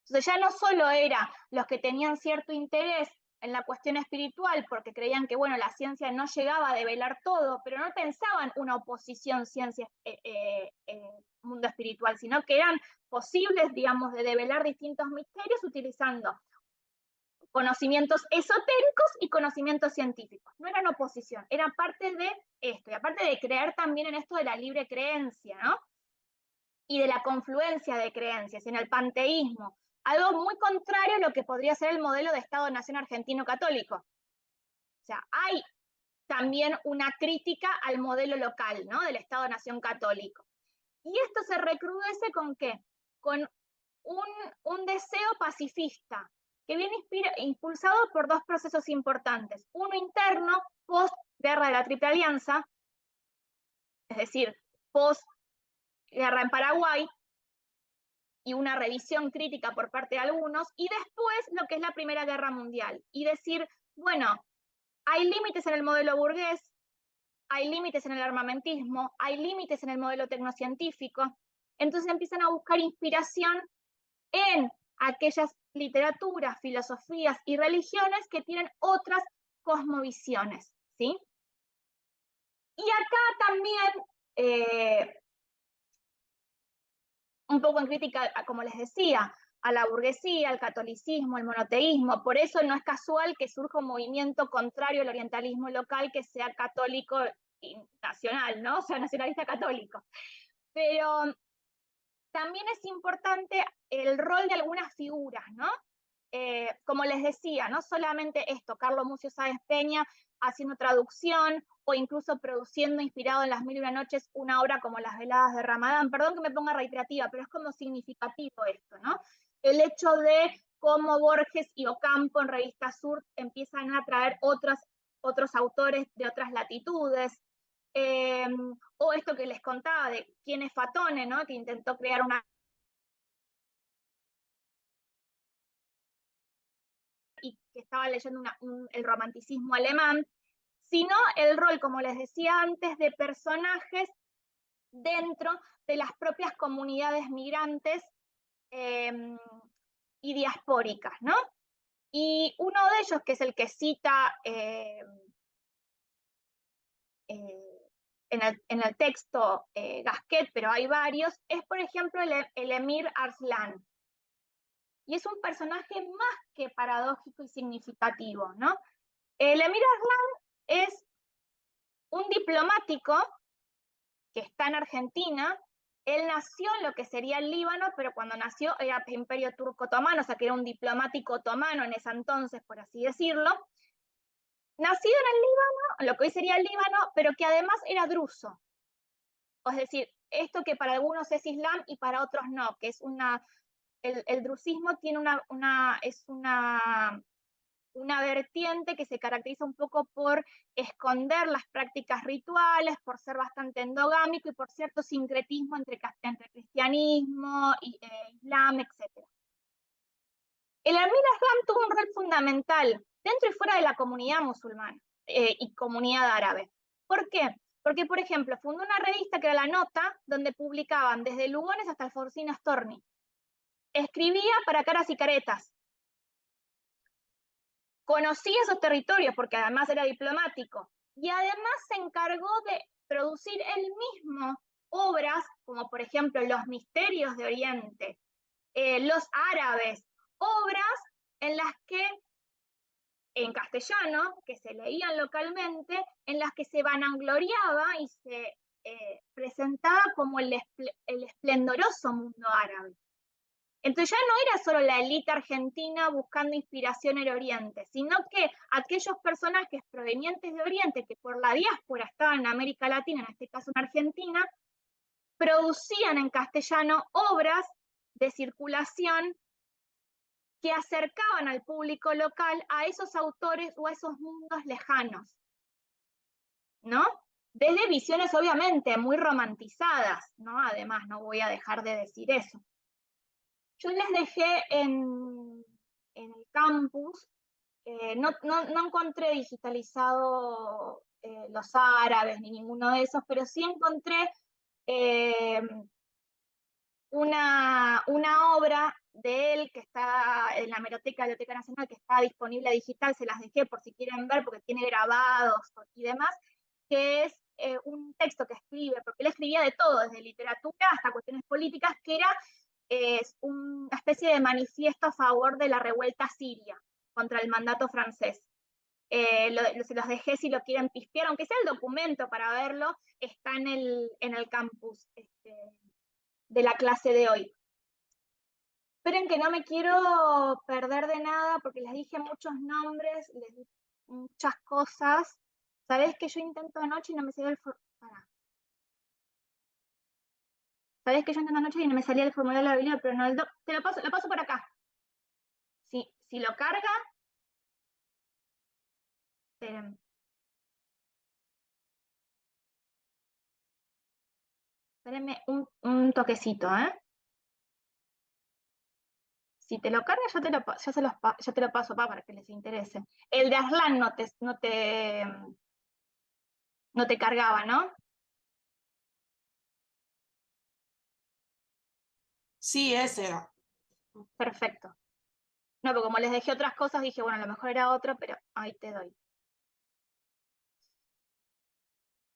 Entonces ya no solo era los que tenían cierto interés en la cuestión espiritual, porque creían que, bueno, la ciencia no llegaba a develar todo, pero no pensaban una oposición ciencia-mundo espiritual, sino que eran posibles, digamos, de develar distintos misterios utilizando conocimientos esotéricos y conocimientos científicos. No eran oposición, eran parte de esto, y aparte de creer también en esto de la libre creencia, ¿no? Y de la confluencia de creencias, en el panteísmo, algo muy contrario a lo que podría ser el modelo de Estado-Nación argentino católico. O sea, hay también una crítica al modelo local, ¿no? Del Estado-Nación católico. Y esto se recrudece ¿con qué? Con un deseo pacifista, que viene impulsado por dos procesos importantes. Uno interno, post-guerra de la Triple Alianza, es decir, post-guerra en Paraguay, y una revisión crítica por parte de algunos, y después lo que es la Primera Guerra Mundial, y decir, bueno, hay límites en el modelo burgués, hay límites en el armamentismo, hay límites en el modelo tecnocientífico, Entonces empiezan a buscar inspiración en aquellas literaturas, filosofías y religiones que tienen otras cosmovisiones, ¿sí? Y acá también, un poco en crítica, como les decía, a la burguesía, al catolicismo, al monoteísmo. Por eso no es casual que surja un movimiento contrario al orientalismo local que sea católico y nacional, ¿no? O sea, nacionalista católico. Pero también es importante el rol de algunas figuras, ¿no? Como les decía, no solamente esto, Carlos Mucio Sáenz Peña haciendo traducción o incluso produciendo, inspirado en Las Mil y una Noches, una obra como Las Veladas de Ramadán. Perdón que me ponga reiterativa, pero es como significativo esto, ¿no? El hecho de cómo Borges y Ocampo en Revista Sur empiezan a traer otros autores de otras latitudes. O esto que les contaba de quién es Fatone, ¿no? Que intentó crear una y que estaba leyendo el romanticismo alemán, sino el rol, como les decía antes, de personajes dentro de las propias comunidades migrantes y diaspóricas, ¿no? Y uno de ellos, que es el que cita en el texto Gasquet, pero hay varios, es por ejemplo el Emir Arslan. Y es un personaje más que paradójico y significativo, ¿no? El Emir Arslan es un diplomático que está en Argentina. Él nació en lo que sería el Líbano, pero cuando nació era Imperio Turco Otomano, o sea que era un diplomático otomano en ese entonces, por así decirlo. Nacido en el Líbano, en lo que hoy sería el Líbano, pero que además era druso. Es decir, esto que para algunos es Islam y para otros no, que es el drusismo tiene una vertiente que se caracteriza un poco por esconder las prácticas rituales, por ser bastante endogámico y por cierto sincretismo entre cristianismo, islam, etc. El Emir Arslan tuvo un rol fundamental dentro y fuera de la comunidad musulmana y comunidad árabe. ¿Por qué? Porque, por ejemplo, fundó una revista que era La Nota, donde publicaban desde Lugones hasta Alfonsina Storni. Escribía para caras y caretas. Conocía esos territorios porque además era diplomático y además se encargó de producir él mismo obras como por ejemplo Los Misterios de Oriente, Los Árabes, obras en las que, en castellano, que se leían localmente, en las que se vanagloriaba y se presentaba como el esplendoroso mundo árabe. Entonces ya no era solo la élite argentina buscando inspiración en el Oriente, sino que aquellos personajes provenientes de Oriente que por la diáspora estaban en América Latina, en este caso en Argentina, producían en castellano obras de circulación que acercaban al público local a esos autores o a esos mundos lejanos, ¿no? Desde visiones obviamente muy romantizadas, ¿no? Además, no voy a dejar de decir eso. Yo les dejé en el campus, no encontré digitalizado los árabes ni ninguno de esos, pero sí encontré una obra de él que está en la Hemeroteca de la Biblioteca Nacional, que está disponible digital, se las dejé por si quieren ver, porque tiene grabados y demás, que es un texto que escribe, porque él escribía de todo, desde literatura hasta cuestiones políticas, que era una especie de manifiesto a favor de la revuelta siria contra el mandato francés. Se los dejé si lo quieren pispear, aunque sea el documento para verlo, está en el campus de la clase de hoy. Esperen que no me quiero perder de nada porque les dije muchos nombres, les di muchas cosas. ¿Sabés que yo intento anoche y no me salió el formulario? ¿Sabés que yo intento anoche y no me salía el formulario de la Biblia? Pero no, te lo paso por acá. Si lo carga, esperen. Espérenme un toquecito, ¿eh? Si te lo carga, ya te lo paso para que les interese. El de Arslan no te cargaba, ¿no? Sí, ese era. Perfecto. No, porque como les dejé otras cosas, dije, bueno, a lo mejor era otro, pero ahí te doy.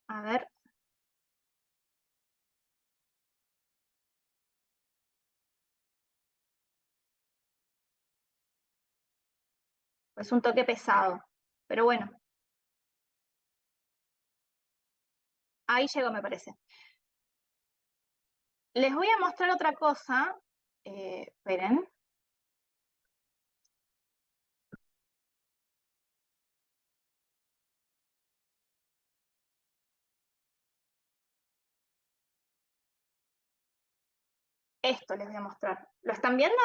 A ver. Es un toque pesado, pero bueno. Ahí llegó, me parece. Les voy a mostrar otra cosa. Esperen. Esto les voy a mostrar. ¿Lo están viendo?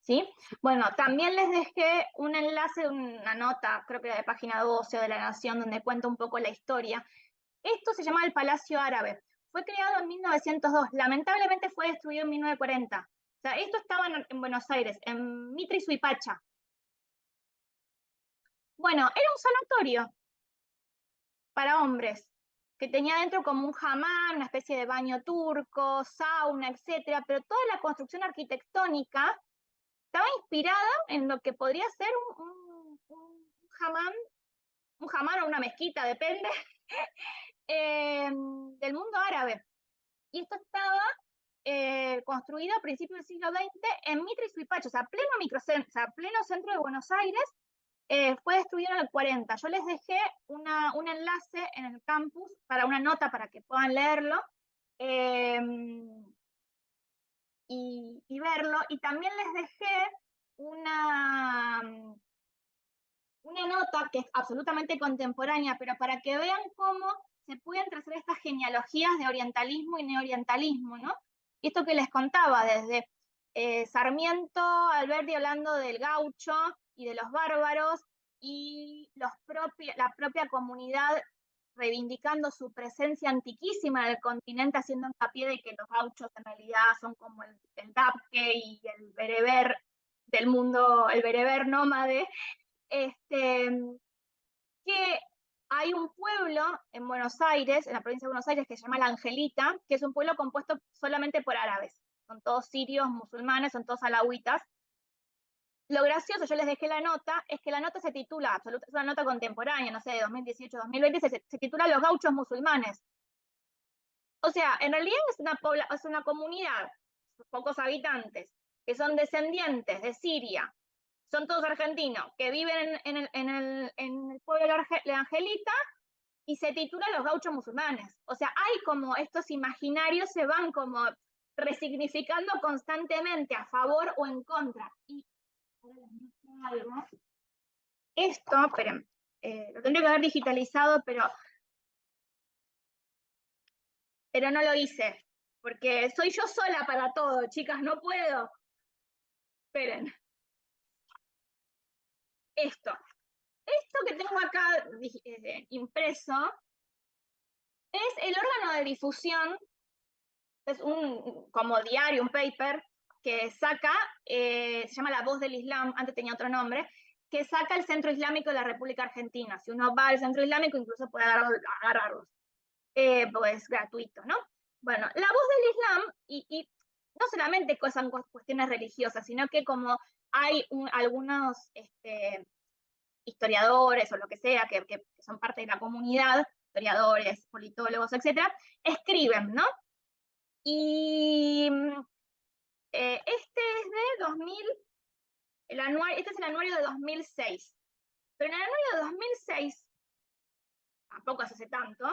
¿Sí? Bueno, también les dejé un enlace, una nota, creo que de página 12 de La Nación, donde cuenta un poco la historia. Esto se llama el Palacio Árabe. Fue creado en 1902. Lamentablemente fue destruido en 1940. O sea, esto estaba en Buenos Aires, en Mitre y Suipacha. Bueno, era un sanatorio para hombres, que tenía dentro como un hamam, una especie de baño turco, sauna, etcétera, pero toda la construcción arquitectónica estaba inspirada en lo que podría ser un hammam o una mezquita, depende, del mundo árabe. Y esto estaba construido a principios del siglo XX en Mitre y Suipacha, o sea, pleno centro de Buenos Aires. Fue destruido en el 40. Yo les dejé un enlace en el campus para una nota para que puedan leerlo eh, y verlo. Y también les dejé una, una nota que es absolutamente contemporánea, pero para que vean cómo se pueden trazar estas genealogías de orientalismo y neorientalismo, ¿no? Y esto que les contaba, desde Sarmiento, Alberti hablando del gaucho y de los bárbaros, y la propia comunidad reivindicando su presencia antiquísima en el continente, haciendo hincapié de que los gauchos en realidad son como el Dapke y el bereber del mundo, el bereber nómade, que hay un pueblo en Buenos Aires, en la provincia de Buenos Aires, que se llama La Angelita, que es un pueblo compuesto solamente por árabes. Son todos sirios, musulmanes, son todos alawitas. Lo gracioso, yo les dejé la nota, es que la nota se titula, es una nota contemporánea, no sé, de 2018, 2020, se titula Los gauchos musulmanes. O sea, en realidad es una comunidad, pocos habitantes, que son descendientes de Siria, son todos argentinos, que viven en el pueblo de Angelita y se titula Los gauchos musulmanes. O sea, hay como estos imaginarios se van como resignificando constantemente a favor o en contra. Y algo. Esto, esperen, lo tendría que haber digitalizado, pero no lo hice, porque soy yo sola para todo, chicas, no puedo. Esperen. Esto que tengo acá impreso es el órgano de difusión, es como diario, un paper que saca, se llama La Voz del Islam, antes tenía otro nombre, que saca el Centro Islámico de la República Argentina. Si uno va al Centro Islámico, incluso puede agarrarlos, pues gratuito, ¿no? Bueno, La Voz del Islam, y no solamente son cuestiones religiosas, sino que como hay algunos historiadores o lo que sea, que son parte de la comunidad, historiadores, politólogos, etcétera, escriben, ¿no? Y este es de 2000, este es el anuario de 2006. Pero en el anuario de 2006, tampoco hace tanto,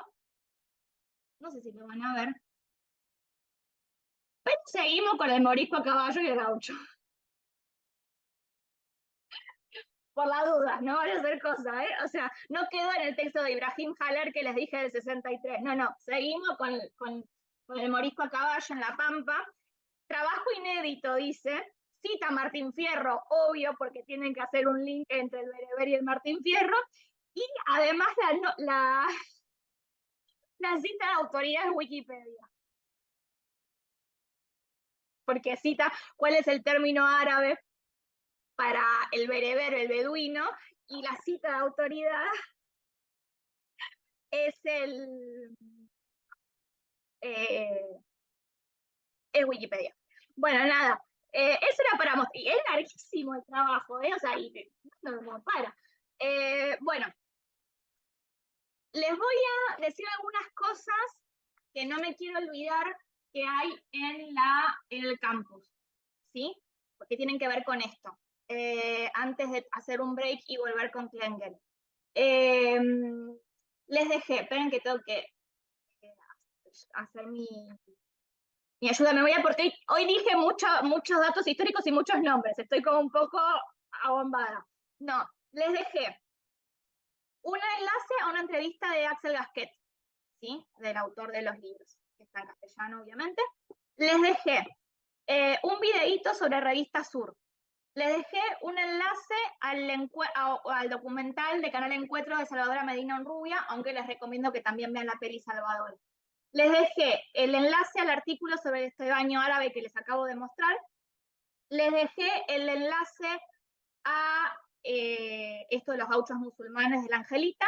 no sé si lo van a ver, pero seguimos con el morisco a caballo y el gaucho. Por las dudas, no van a hacer cosas, ¿eh? O sea, no quedó en el texto de Ibrahim Haller que les dije del 63. No, seguimos con el morisco a caballo en La Pampa. Trabajo inédito, dice. Cita Martín Fierro, obvio, porque tienen que hacer un link entre el bereber y el Martín Fierro. Y además la cita de autoridad en Wikipedia. Porque cita cuál es el término árabe para el bereber, el beduino, y la cita de autoridad es es Wikipedia. Bueno, nada, eso era para mostrar, y es larguísimo el trabajo, o sea, y no para. Bueno, les voy a decir algunas cosas que no me quiero olvidar que hay en el campus, ¿sí? Porque tienen que ver con esto, antes de hacer un break y volver con Klengel. Les dejé, esperen que tengo que hacer mi ayuda memoria, porque hoy dije muchos datos históricos y muchos nombres, estoy como un poco abombada. No, les dejé un enlace a una entrevista de Axel Gasquet, ¿sí? Del autor de los libros, que está en castellano, obviamente. Les dejé un videíto sobre Revista Sur. Les dejé un enlace al documental de Canal Encuentro de Salvadora Medina Onrubia, aunque les recomiendo que también vean la peli Salvador. Les dejé el enlace al artículo sobre este baño árabe que les acabo de mostrar. Les dejé el enlace a esto de los gauchos musulmanes de la Angelita.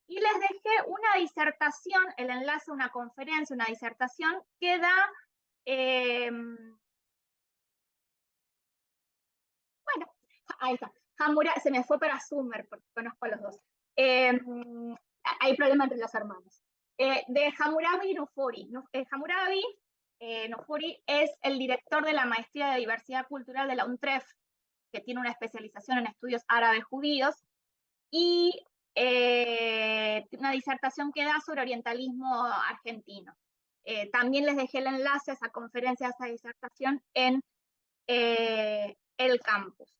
Y les dejé una disertación, el enlace a una conferencia, una disertación que da, bueno, ahí está, se me fue para Sumer, porque conozco a los dos. Hay problemas entre los hermanos. De Hammurabi Nufuri. Hammurabi Nufuri es el director de la Maestría de Diversidad Cultural de la UNTREF, que tiene una especialización en estudios árabes judíos, y una disertación que da sobre orientalismo argentino. También les dejé el enlace a esa conferencia, a esa disertación en el campus.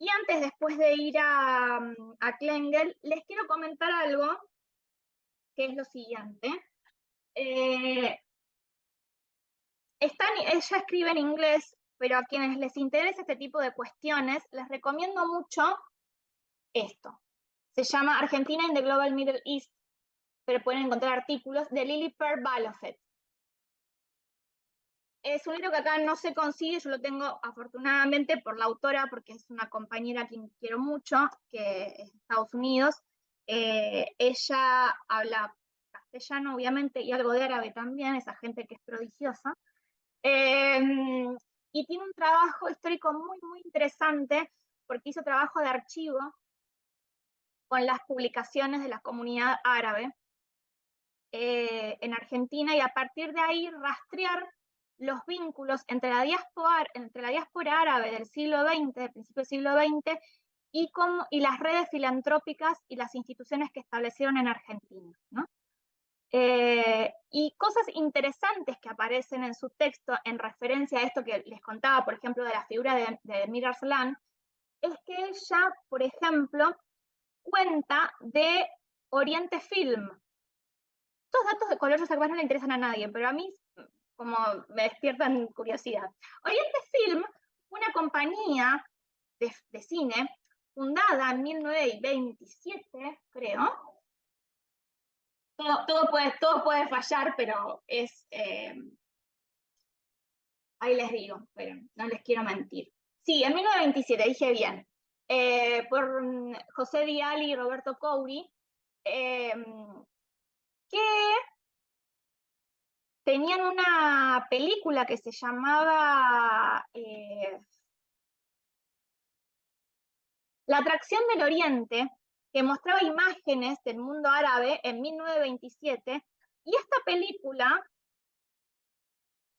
Y antes, después de ir a Klengel, les quiero comentar algo, que es lo siguiente. Ella escribe en inglés, pero a quienes les interesa este tipo de cuestiones, les recomiendo mucho esto. Se llama Argentina in the Global Middle East, pero pueden encontrar artículos de Lily Per Balofet. Es un libro que acá no se consigue, yo lo tengo afortunadamente por la autora, porque es una compañera a quien quiero mucho, que es de Estados Unidos. Ella habla castellano, obviamente, y algo de árabe también, esa gente que es prodigiosa. Y tiene un trabajo histórico muy, muy interesante, porque hizo trabajo de archivo con las publicaciones de la comunidad árabe en Argentina, y a partir de ahí rastrear los vínculos entre la diáspora árabe del siglo XX, del principio del siglo XX, y las redes filantrópicas y las instituciones que establecieron en Argentina, ¿no? Y cosas interesantes que aparecen en su texto en referencia a esto que les contaba, por ejemplo, de la figura de Mir Arslan, es que ella, por ejemplo, cuenta de Oriente Film. Estos datos de color, yo sé que no le interesan a nadie, pero a mí como me despiertan curiosidad. Oriente Film, una compañía de cine fundada en 1927, creo. Todo puede fallar, pero es... ahí les digo, pero no les quiero mentir. Sí, en 1927, dije bien. Por José Diali y Roberto Couri, que tenían una película que se llamaba La atracción del Oriente, que mostraba imágenes del mundo árabe en 1927, y esta película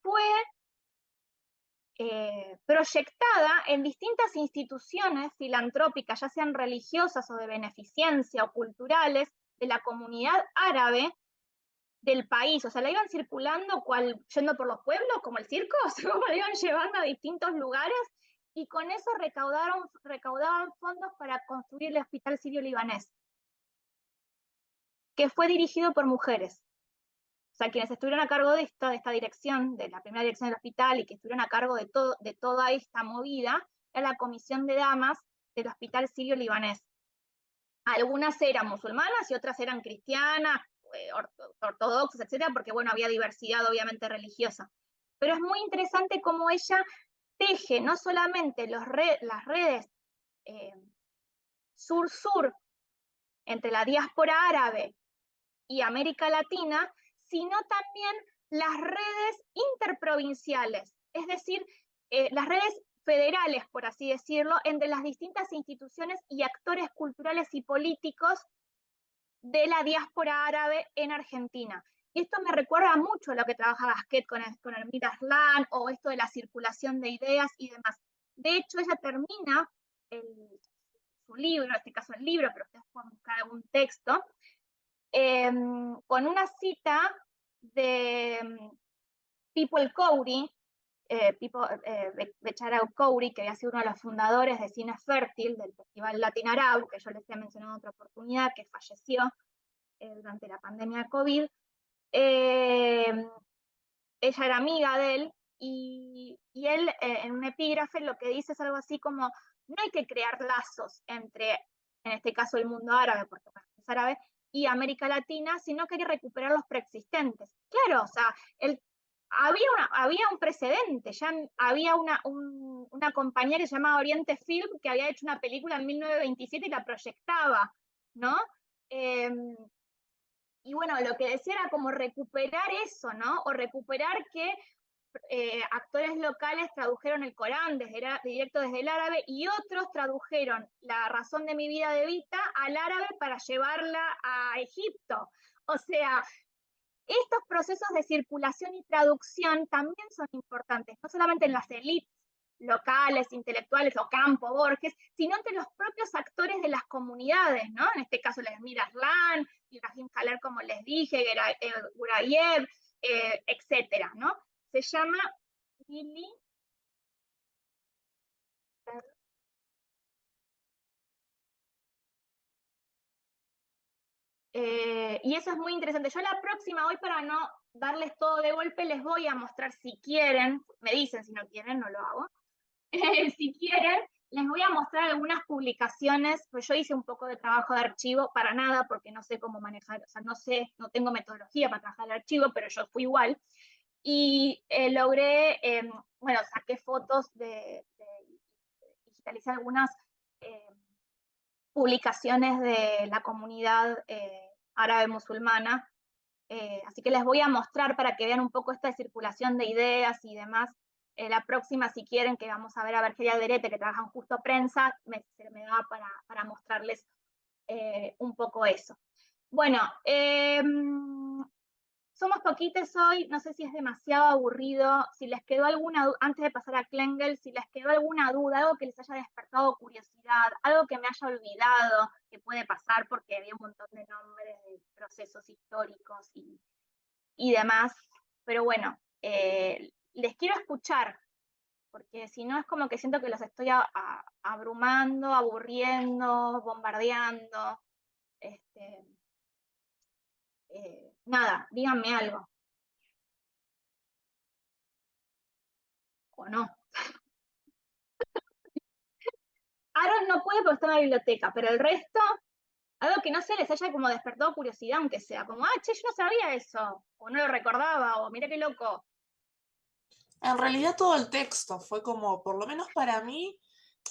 fue proyectada en distintas instituciones filantrópicas, ya sean religiosas o de beneficencia o culturales, de la comunidad árabe del país. O sea, la iban circulando yendo por los pueblos, como el circo, o sea, como la iban llevando a distintos lugares, y con eso recaudaban fondos para construir el hospital sirio-libanés, que fue dirigido por mujeres. O sea, quienes estuvieron a cargo de esta dirección, de la primera dirección del hospital, y que estuvieron a cargo de toda esta movida, era la comisión de damas del hospital sirio-libanés. Algunas eran musulmanas y otras eran cristianas, ortodoxas, etcétera, porque bueno, había diversidad obviamente religiosa. Pero es muy interesante cómo ella teje no solamente las redes sur-sur entre la diáspora árabe y América Latina, sino también las redes interprovinciales, es decir, las redes federales, por así decirlo, entre las distintas instituciones y actores culturales y políticos de la diáspora árabe en Argentina. Y esto me recuerda mucho a lo que trabaja Basquet con Elmira Aslan, o esto de la circulación de ideas y demás. De hecho, ella termina su libro, en este caso el libro, pero ustedes pueden buscar algún texto, con una cita de People Khoury, Bechara Khoury, que había sido uno de los fundadores de Cine Fértil, del Festival Latin Arab, que yo les he mencionado en otra oportunidad, que falleció durante la pandemia de COVID. Ella era amiga de él, y él en un epígrafe lo que dice es algo así como: no hay que crear lazos entre, en este caso, el mundo árabe, porque es árabe, y América Latina, sino que hay que recuperar los preexistentes. Claro, o sea, había un precedente, ya había una compañía que se llamaba Oriente Film, que había hecho una película en 1927 y la proyectaba, ¿no? Y bueno, lo que decía era como recuperar eso, ¿no? O recuperar que actores locales tradujeron el Corán directo desde el árabe, y otros tradujeron La razón de mi vida de Evita al árabe para llevarla a Egipto. O sea, estos procesos de circulación y traducción también son importantes, no solamente en las élites locales, intelectuales, o Campo, Borges, sino entre los propios actores de las comunidades, ¿no? En este caso, Elmira Aslan, Ibrahim Haller, como les dije, Gurayev, etcétera, ¿no? Se llama Lili. Y eso es muy interesante. Yo la próxima, hoy, para no darles todo de golpe, les voy a mostrar, si quieren, me dicen si no quieren, no lo hago, si quieren, les voy a mostrar algunas publicaciones, pues yo hice un poco de trabajo de archivo, para nada, porque no sé cómo manejar, o sea, no tengo metodología para trabajar el archivo, pero yo fui igual, y logré, bueno, saqué fotos de digitalizar algunas publicaciones de la comunidad árabe musulmana, así que les voy a mostrar para que vean un poco esta circulación de ideas y demás. La próxima, si quieren, que vamos a ver a Vergelia Alderete, que trabajan Justo Prensa, se me da para mostrarles un poco eso. Bueno, somos poquitos hoy, no sé si es demasiado aburrido, si les quedó alguna duda, antes de pasar a Klengel, si les quedó alguna duda, algo que les haya despertado curiosidad, algo que me haya olvidado, que puede pasar porque había un montón de nombres de procesos históricos y demás, pero bueno, les quiero escuchar, porque si no es como que siento que los estoy abrumando, aburriendo, bombardeando. Nada, díganme algo. O no. Aaron no puede porque está en la biblioteca, pero el resto, algo que no sé, les haya como despertado curiosidad, aunque sea como: che, yo no sabía eso, o no lo recordaba, o mira qué loco. En realidad todo el texto fue como, por lo menos para mí,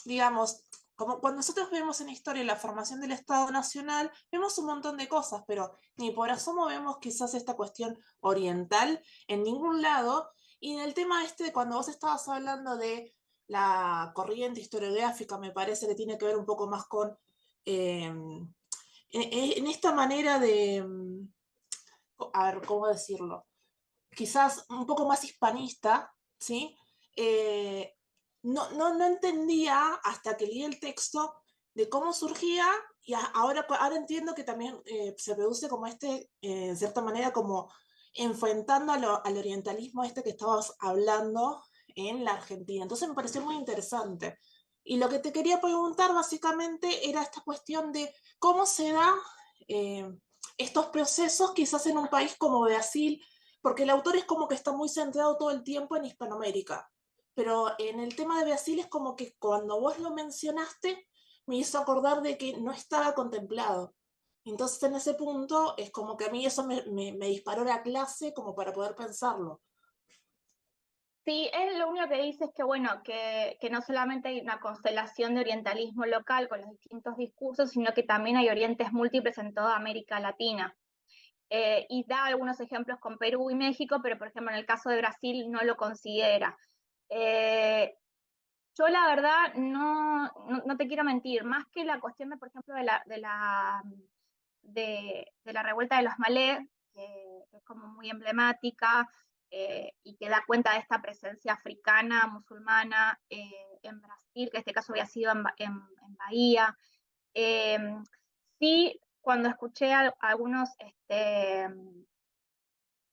digamos, como cuando nosotros vemos en historia la formación del Estado Nacional, vemos un montón de cosas, pero ni por asomo vemos quizás esta cuestión oriental en ningún lado. Y en el tema de cuando vos estabas hablando de la corriente historiográfica, me parece que tiene que ver un poco más con, en esta manera de, a ver, ¿cómo decirlo? Quizás un poco más hispanista, ¿sí? No entendía hasta que leí el texto de cómo surgía, y ahora entiendo que también se produce como en cierta manera, como enfrentando al orientalismo que estabas hablando en la Argentina. Entonces me pareció muy interesante. Y lo que te quería preguntar básicamente era esta cuestión de cómo se da estos procesos quizás en un país como Brasil, porque el autor es como que está muy centrado todo el tiempo en Hispanoamérica. Pero en el tema de Brasil es como que cuando vos lo mencionaste, me hizo acordar de que no estaba contemplado. Entonces en ese punto es como que a mí eso me disparó la clase como para poder pensarlo. Sí, él lo único que dice es que, bueno, que no solamente hay una constelación de orientalismo local con los distintos discursos, sino que también hay orientes múltiples en toda América Latina. y da algunos ejemplos con Perú y México, pero por ejemplo en el caso de Brasil no lo considera. Yo la verdad no te quiero mentir, más que la cuestión de, por ejemplo, de la revuelta de los malés, que es como muy emblemática y que da cuenta de esta presencia africana, musulmana en Brasil, que en este caso había sido en Bahía. Sí, cuando escuché a algunos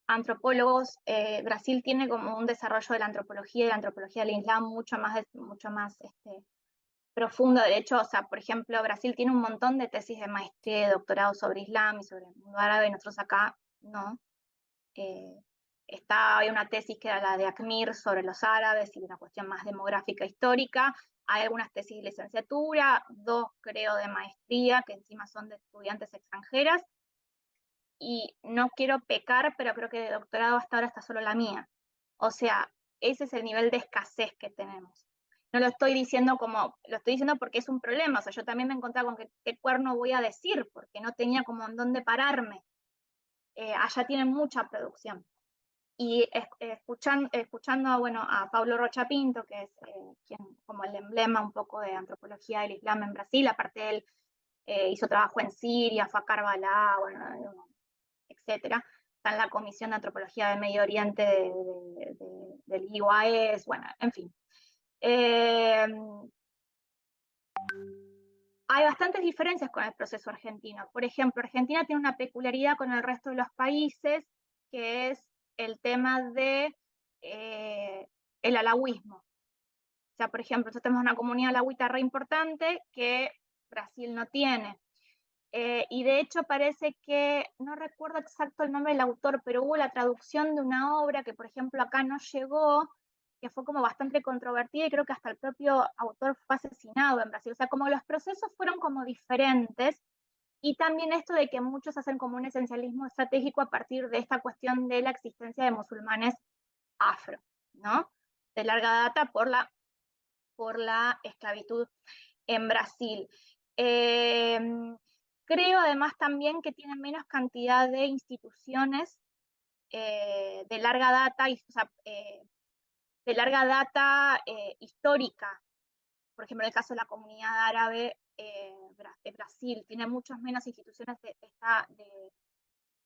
antropólogos, Brasil tiene como un desarrollo de la antropología y de la antropología del Islam mucho más profundo. De hecho, o sea, por ejemplo, Brasil tiene un montón de tesis de maestría y de doctorado sobre Islam y sobre el mundo árabe, nosotros acá no. Hay una tesis que era la de ACMIR sobre los árabes y una cuestión más demográfica histórica. Hay algunas tesis de licenciatura, 2 creo de maestría, que encima son de estudiantes extranjeras. Y no quiero pecar, pero creo que de doctorado hasta ahora está solo la mía. O sea, ese es el nivel de escasez que tenemos. No lo estoy diciendo lo estoy diciendo porque es un problema. O sea, yo también me encontraba con qué cuerno voy a decir, porque no tenía como en dónde pararme. Allá tienen mucha producción. Y escuchando bueno, a Pablo Rocha Pinto, que es como el emblema un poco de antropología del Islam en Brasil, aparte él hizo trabajo en Siria, fue a Karbala, bueno, etcétera. Está en la Comisión de Antropología del Medio Oriente del IUAES, bueno, en fin. Hay bastantes diferencias con el proceso argentino. Por ejemplo, Argentina tiene una peculiaridad con el resto de los países, que es el tema de el alauismo. O sea, por ejemplo, nosotros tenemos una comunidad alauita re importante que Brasil no tiene. Y de hecho parece que, no recuerdo exacto el nombre del autor, pero hubo la traducción de una obra que, por ejemplo, acá no llegó, que fue como bastante controvertida y creo que hasta el propio autor fue asesinado en Brasil. O sea, como los procesos fueron como diferentes y también esto de que muchos hacen como un esencialismo estratégico a partir de esta cuestión de la existencia de musulmanes afro, ¿no? De larga data por la esclavitud en Brasil. Creo además también que tienen menos cantidad de instituciones de larga data, o sea, de larga data histórica. Por ejemplo, en el caso de la comunidad árabe de Brasil, tiene muchas menos instituciones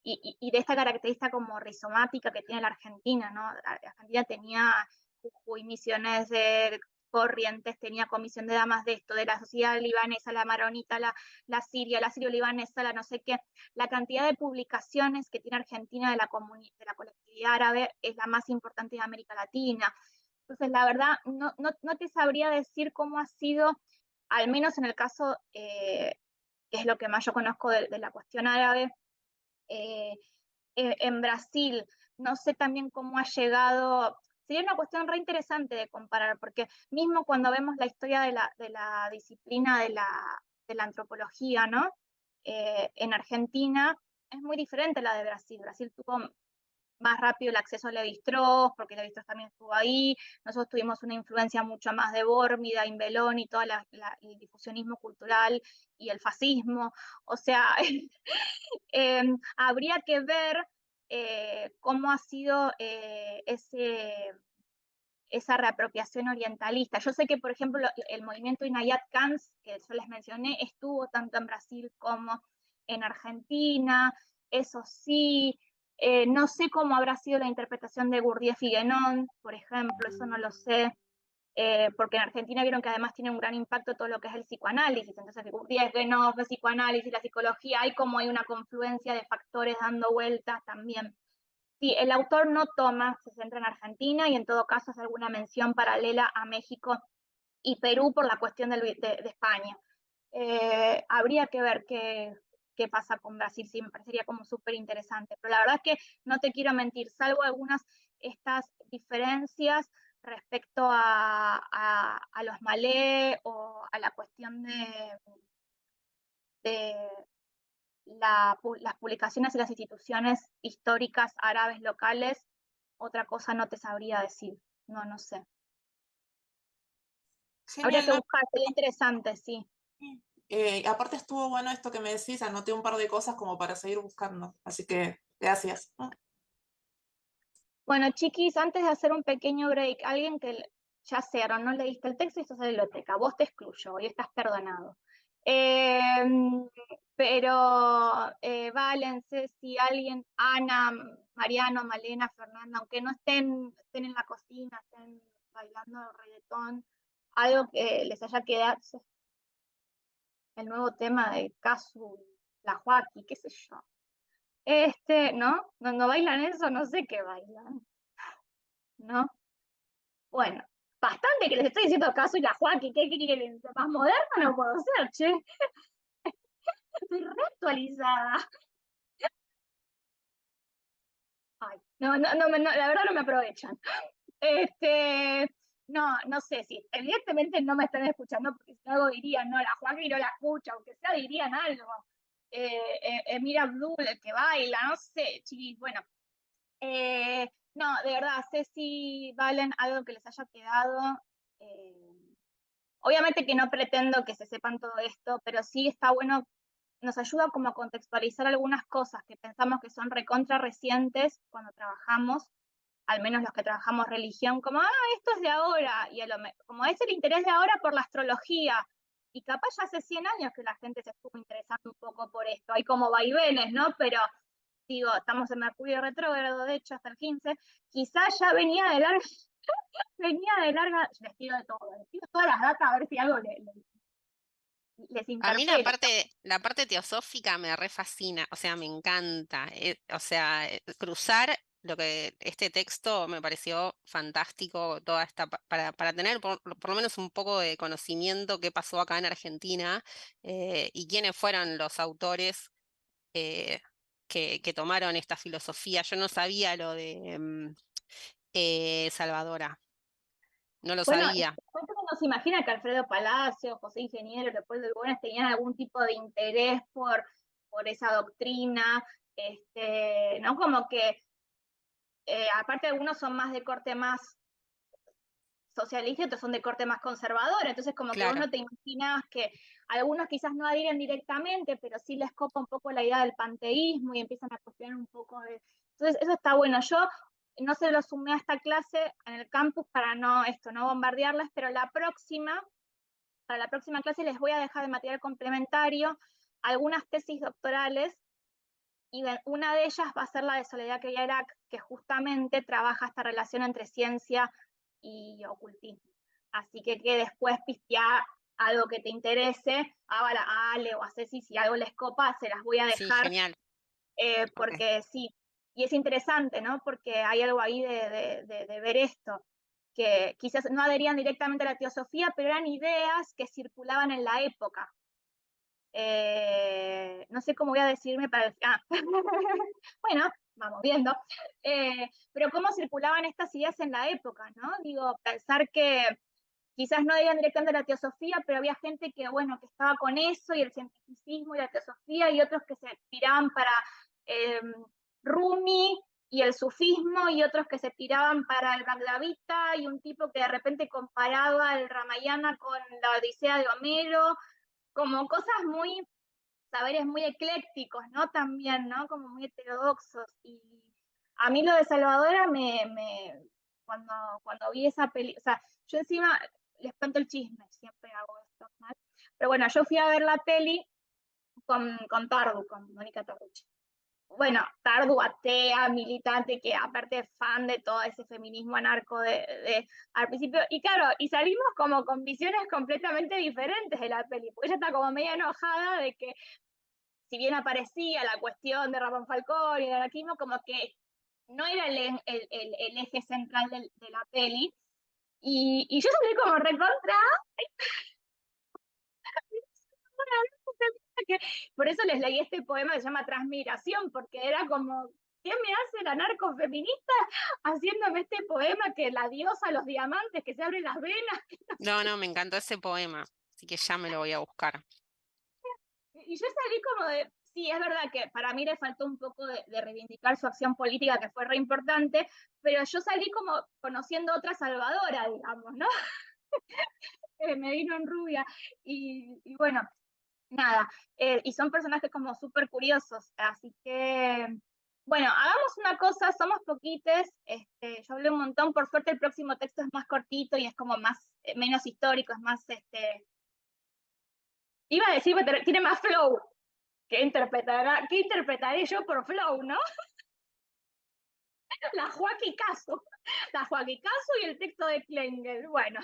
y de esta característica como rizomática que tiene la Argentina, ¿no? La Argentina tenía Jujuy, Misiones de Corrientes, tenía Comisión de Damas de esto, de la sociedad libanesa, la maronita, la siria, la sirio-libanesa, la no sé qué. La cantidad de publicaciones que tiene Argentina de la colectividad árabe es la más importante de América Latina. Entonces, la verdad, no te sabría decir cómo ha sido, al menos en el caso, que es lo que más yo conozco de la cuestión árabe, en Brasil. No sé también cómo ha llegado. Sería una cuestión re interesante de comparar, porque mismo cuando vemos la historia de la disciplina de la antropología, ¿no? En Argentina es muy diferente a la de Brasil. Brasil tuvo más rápido el acceso a Levi-Strauss, porque Levi-Strauss también estuvo ahí. Nosotros tuvimos una influencia mucho más de Bórmida, Imbelón y todo el difusionismo cultural y el fascismo. O sea, habría que ver cómo ha sido esa reapropiación orientalista. Yo sé que, por ejemplo, el movimiento Inayat Kans, que yo les mencioné, estuvo tanto en Brasil como en Argentina, eso sí. No sé cómo habrá sido la interpretación de Gurdjieff y Guénon, por ejemplo, eso no lo sé. Porque en Argentina vieron que además tiene un gran impacto todo lo que es el psicoanálisis, entonces Gurdjieff, Guénon, el psicoanálisis, la psicología, hay una confluencia de factores dando vueltas también. Sí, el autor no se centra en Argentina y en todo caso hace alguna mención paralela a México y Perú por la cuestión de España. Habría que ver qué pasa con Brasil, sí, me parecería como súper interesante, pero la verdad es que no te quiero mentir, salvo algunas estas diferencias respecto a los malé o a la cuestión de las publicaciones y las instituciones históricas árabes locales, otra cosa no te sabría decir, no sé. Habría Genial, que ¿no? buscar, sería interesante, sí. Aparte estuvo bueno esto que me decís, anoté un par de cosas como para seguir buscando, así que gracias. Bueno, chiquis, antes de hacer un pequeño break, alguien que ya sea, no leíste el texto y estás en la biblioteca, vos te excluyo, hoy estás perdonado. Pero Valen, Ceci, alguien, Ana, Mariano, Malena, Fernanda, aunque no estén en la cocina, estén bailando reggaetón, algo que les haya quedado, el nuevo tema de Casu, la Joaquí, qué sé yo. ¿No? No bailan eso, no sé qué bailan, ¿no? Bueno, bastante que les estoy diciendo caso y la Joaquín, ¿qué quieren? ¿Más moderna no puedo ser, che? Estoy re actualizada. Ay, la verdad no me aprovechan. No sé si, evidentemente no me están escuchando porque si no algo dirían, no, la Joaquín no la escucha, aunque sea dirían algo. Mira Abdul, el que baila, no sé, chiquis, bueno. No, de verdad, Ceci, Valen, algo que les haya quedado. Obviamente que no pretendo que se sepan todo esto, pero sí está bueno, nos ayuda como a contextualizar algunas cosas que pensamos que son recontra recientes cuando trabajamos, al menos los que trabajamos religión, como, esto es de ahora, y como es el interés de ahora por la astrología, y capaz ya hace 100 años que la gente se estuvo interesando un poco por esto, hay como vaivenes, ¿no? Pero digo, estamos en Mercurio retrógrado, de hecho, hasta el 15, quizás ya venía de larga, les tiro de todo, les tiro todas las datas a ver si algo les A mí interpela. la parte teosófica me re fascina, o sea, me encanta. O sea, cruzar lo que este texto me pareció fantástico, toda esta para tener por lo menos un poco de conocimiento qué pasó acá en Argentina y quiénes fueron los autores eh, que tomaron esta filosofía. Yo no sabía lo de Salvadora, no lo Bueno, sabía. uno se imagina que Alfredo Palacio, José Ingeniero, Leopoldo Lugones tenían algún tipo de interés por esa doctrina, ¿no? Como que, aparte algunos son más de corte más socialista y otros son de corte más conservador, entonces como que vos Claro. no te imaginás que algunos quizás no adhieren directamente, pero sí les copa un poco la idea del panteísmo y empiezan a cuestionar un poco de... Entonces eso está bueno. Yo no se lo sumé a esta clase en el campus para no bombardearlas, pero para la próxima clase les voy a dejar de material complementario algunas tesis doctorales y una de ellas va a ser la de Soledad Queyarac, que justamente trabaja esta relación entre ciencia y ocultismo. Así que después pistear algo que te interese, a Ale o a Ceci, si algo les copa, se las voy a Sí, dejar, genial. Ok. porque sí, y es interesante, ¿no? Porque hay algo ahí de ver esto, que quizás no adherían directamente a la teosofía, pero eran ideas que circulaban en la época. No sé cómo voy a decirme para el... bueno, vamos viendo. Pero cómo circulaban estas ideas en la época, ¿no? Digo, pensar que quizás no adherían directamente a la teosofía, pero había gente que, bueno, que estaba con eso y el cientificismo y la teosofía y otros que se tiraban para Rumi y el sufismo y otros que se tiraban para el Bhagavad y un tipo que de repente comparaba el Ramayana con la Odisea de Homero, como cosas saberes muy eclécticos, ¿no? También, ¿no? Como muy heterodoxos. Y a mí lo de Salvadora cuando vi esa peli, o sea, yo encima les cuento el chisme, siempre hago esto, ¿no? Pero bueno, yo fui a ver la peli con Tardu, con Mónica Tarducci. Bueno, Tardu, atea, militante, que aparte es fan de todo ese feminismo anarco al principio, y claro, y salimos como con visiones completamente diferentes de la peli, porque ella está como media enojada de que si bien aparecía la cuestión de Ramón Falcón y el anarquismo, como que no era el eje central de la peli, y yo salí como recontra, por eso les leí este poema que se llama Transmigración, porque era como, ¿qué me hace la narcofeminista haciéndome este poema que la diosa, los diamantes, que se abren las venas? No, me encantó ese poema, así que ya me lo voy a buscar. Y yo salí como de, sí, es verdad que para mí le faltó un poco de reivindicar su acción política, que fue re importante, pero yo salí como conociendo otra Salvadora, digamos, ¿no? Me vino en rubia. Y bueno, nada, y son personajes como súper curiosos, así que, bueno, hagamos una cosa, somos poquites, yo hablé un montón, por suerte el próximo texto es más cortito y es como más, menos histórico, es más, iba a decir, pero tiene más flow, ¿qué interpretaré yo por flow, no? La Joaquín Caso, la Joaquín Caso y el texto de Klengel, bueno.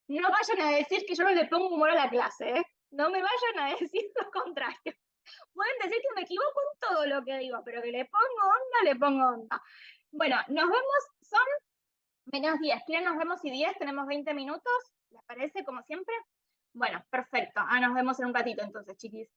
No vayan a decir que yo no le pongo humor a la clase, ¿eh? No me vayan a decir lo contrario. Pueden decir que me equivoco en todo lo que digo, pero que le pongo onda, le pongo onda. Bueno, nos vemos, son -10. ¿Quieren nos vemos y 10? Tenemos 20 minutos. ¿Les parece, como siempre? Bueno, perfecto. Nos vemos en un ratito entonces, chiquis.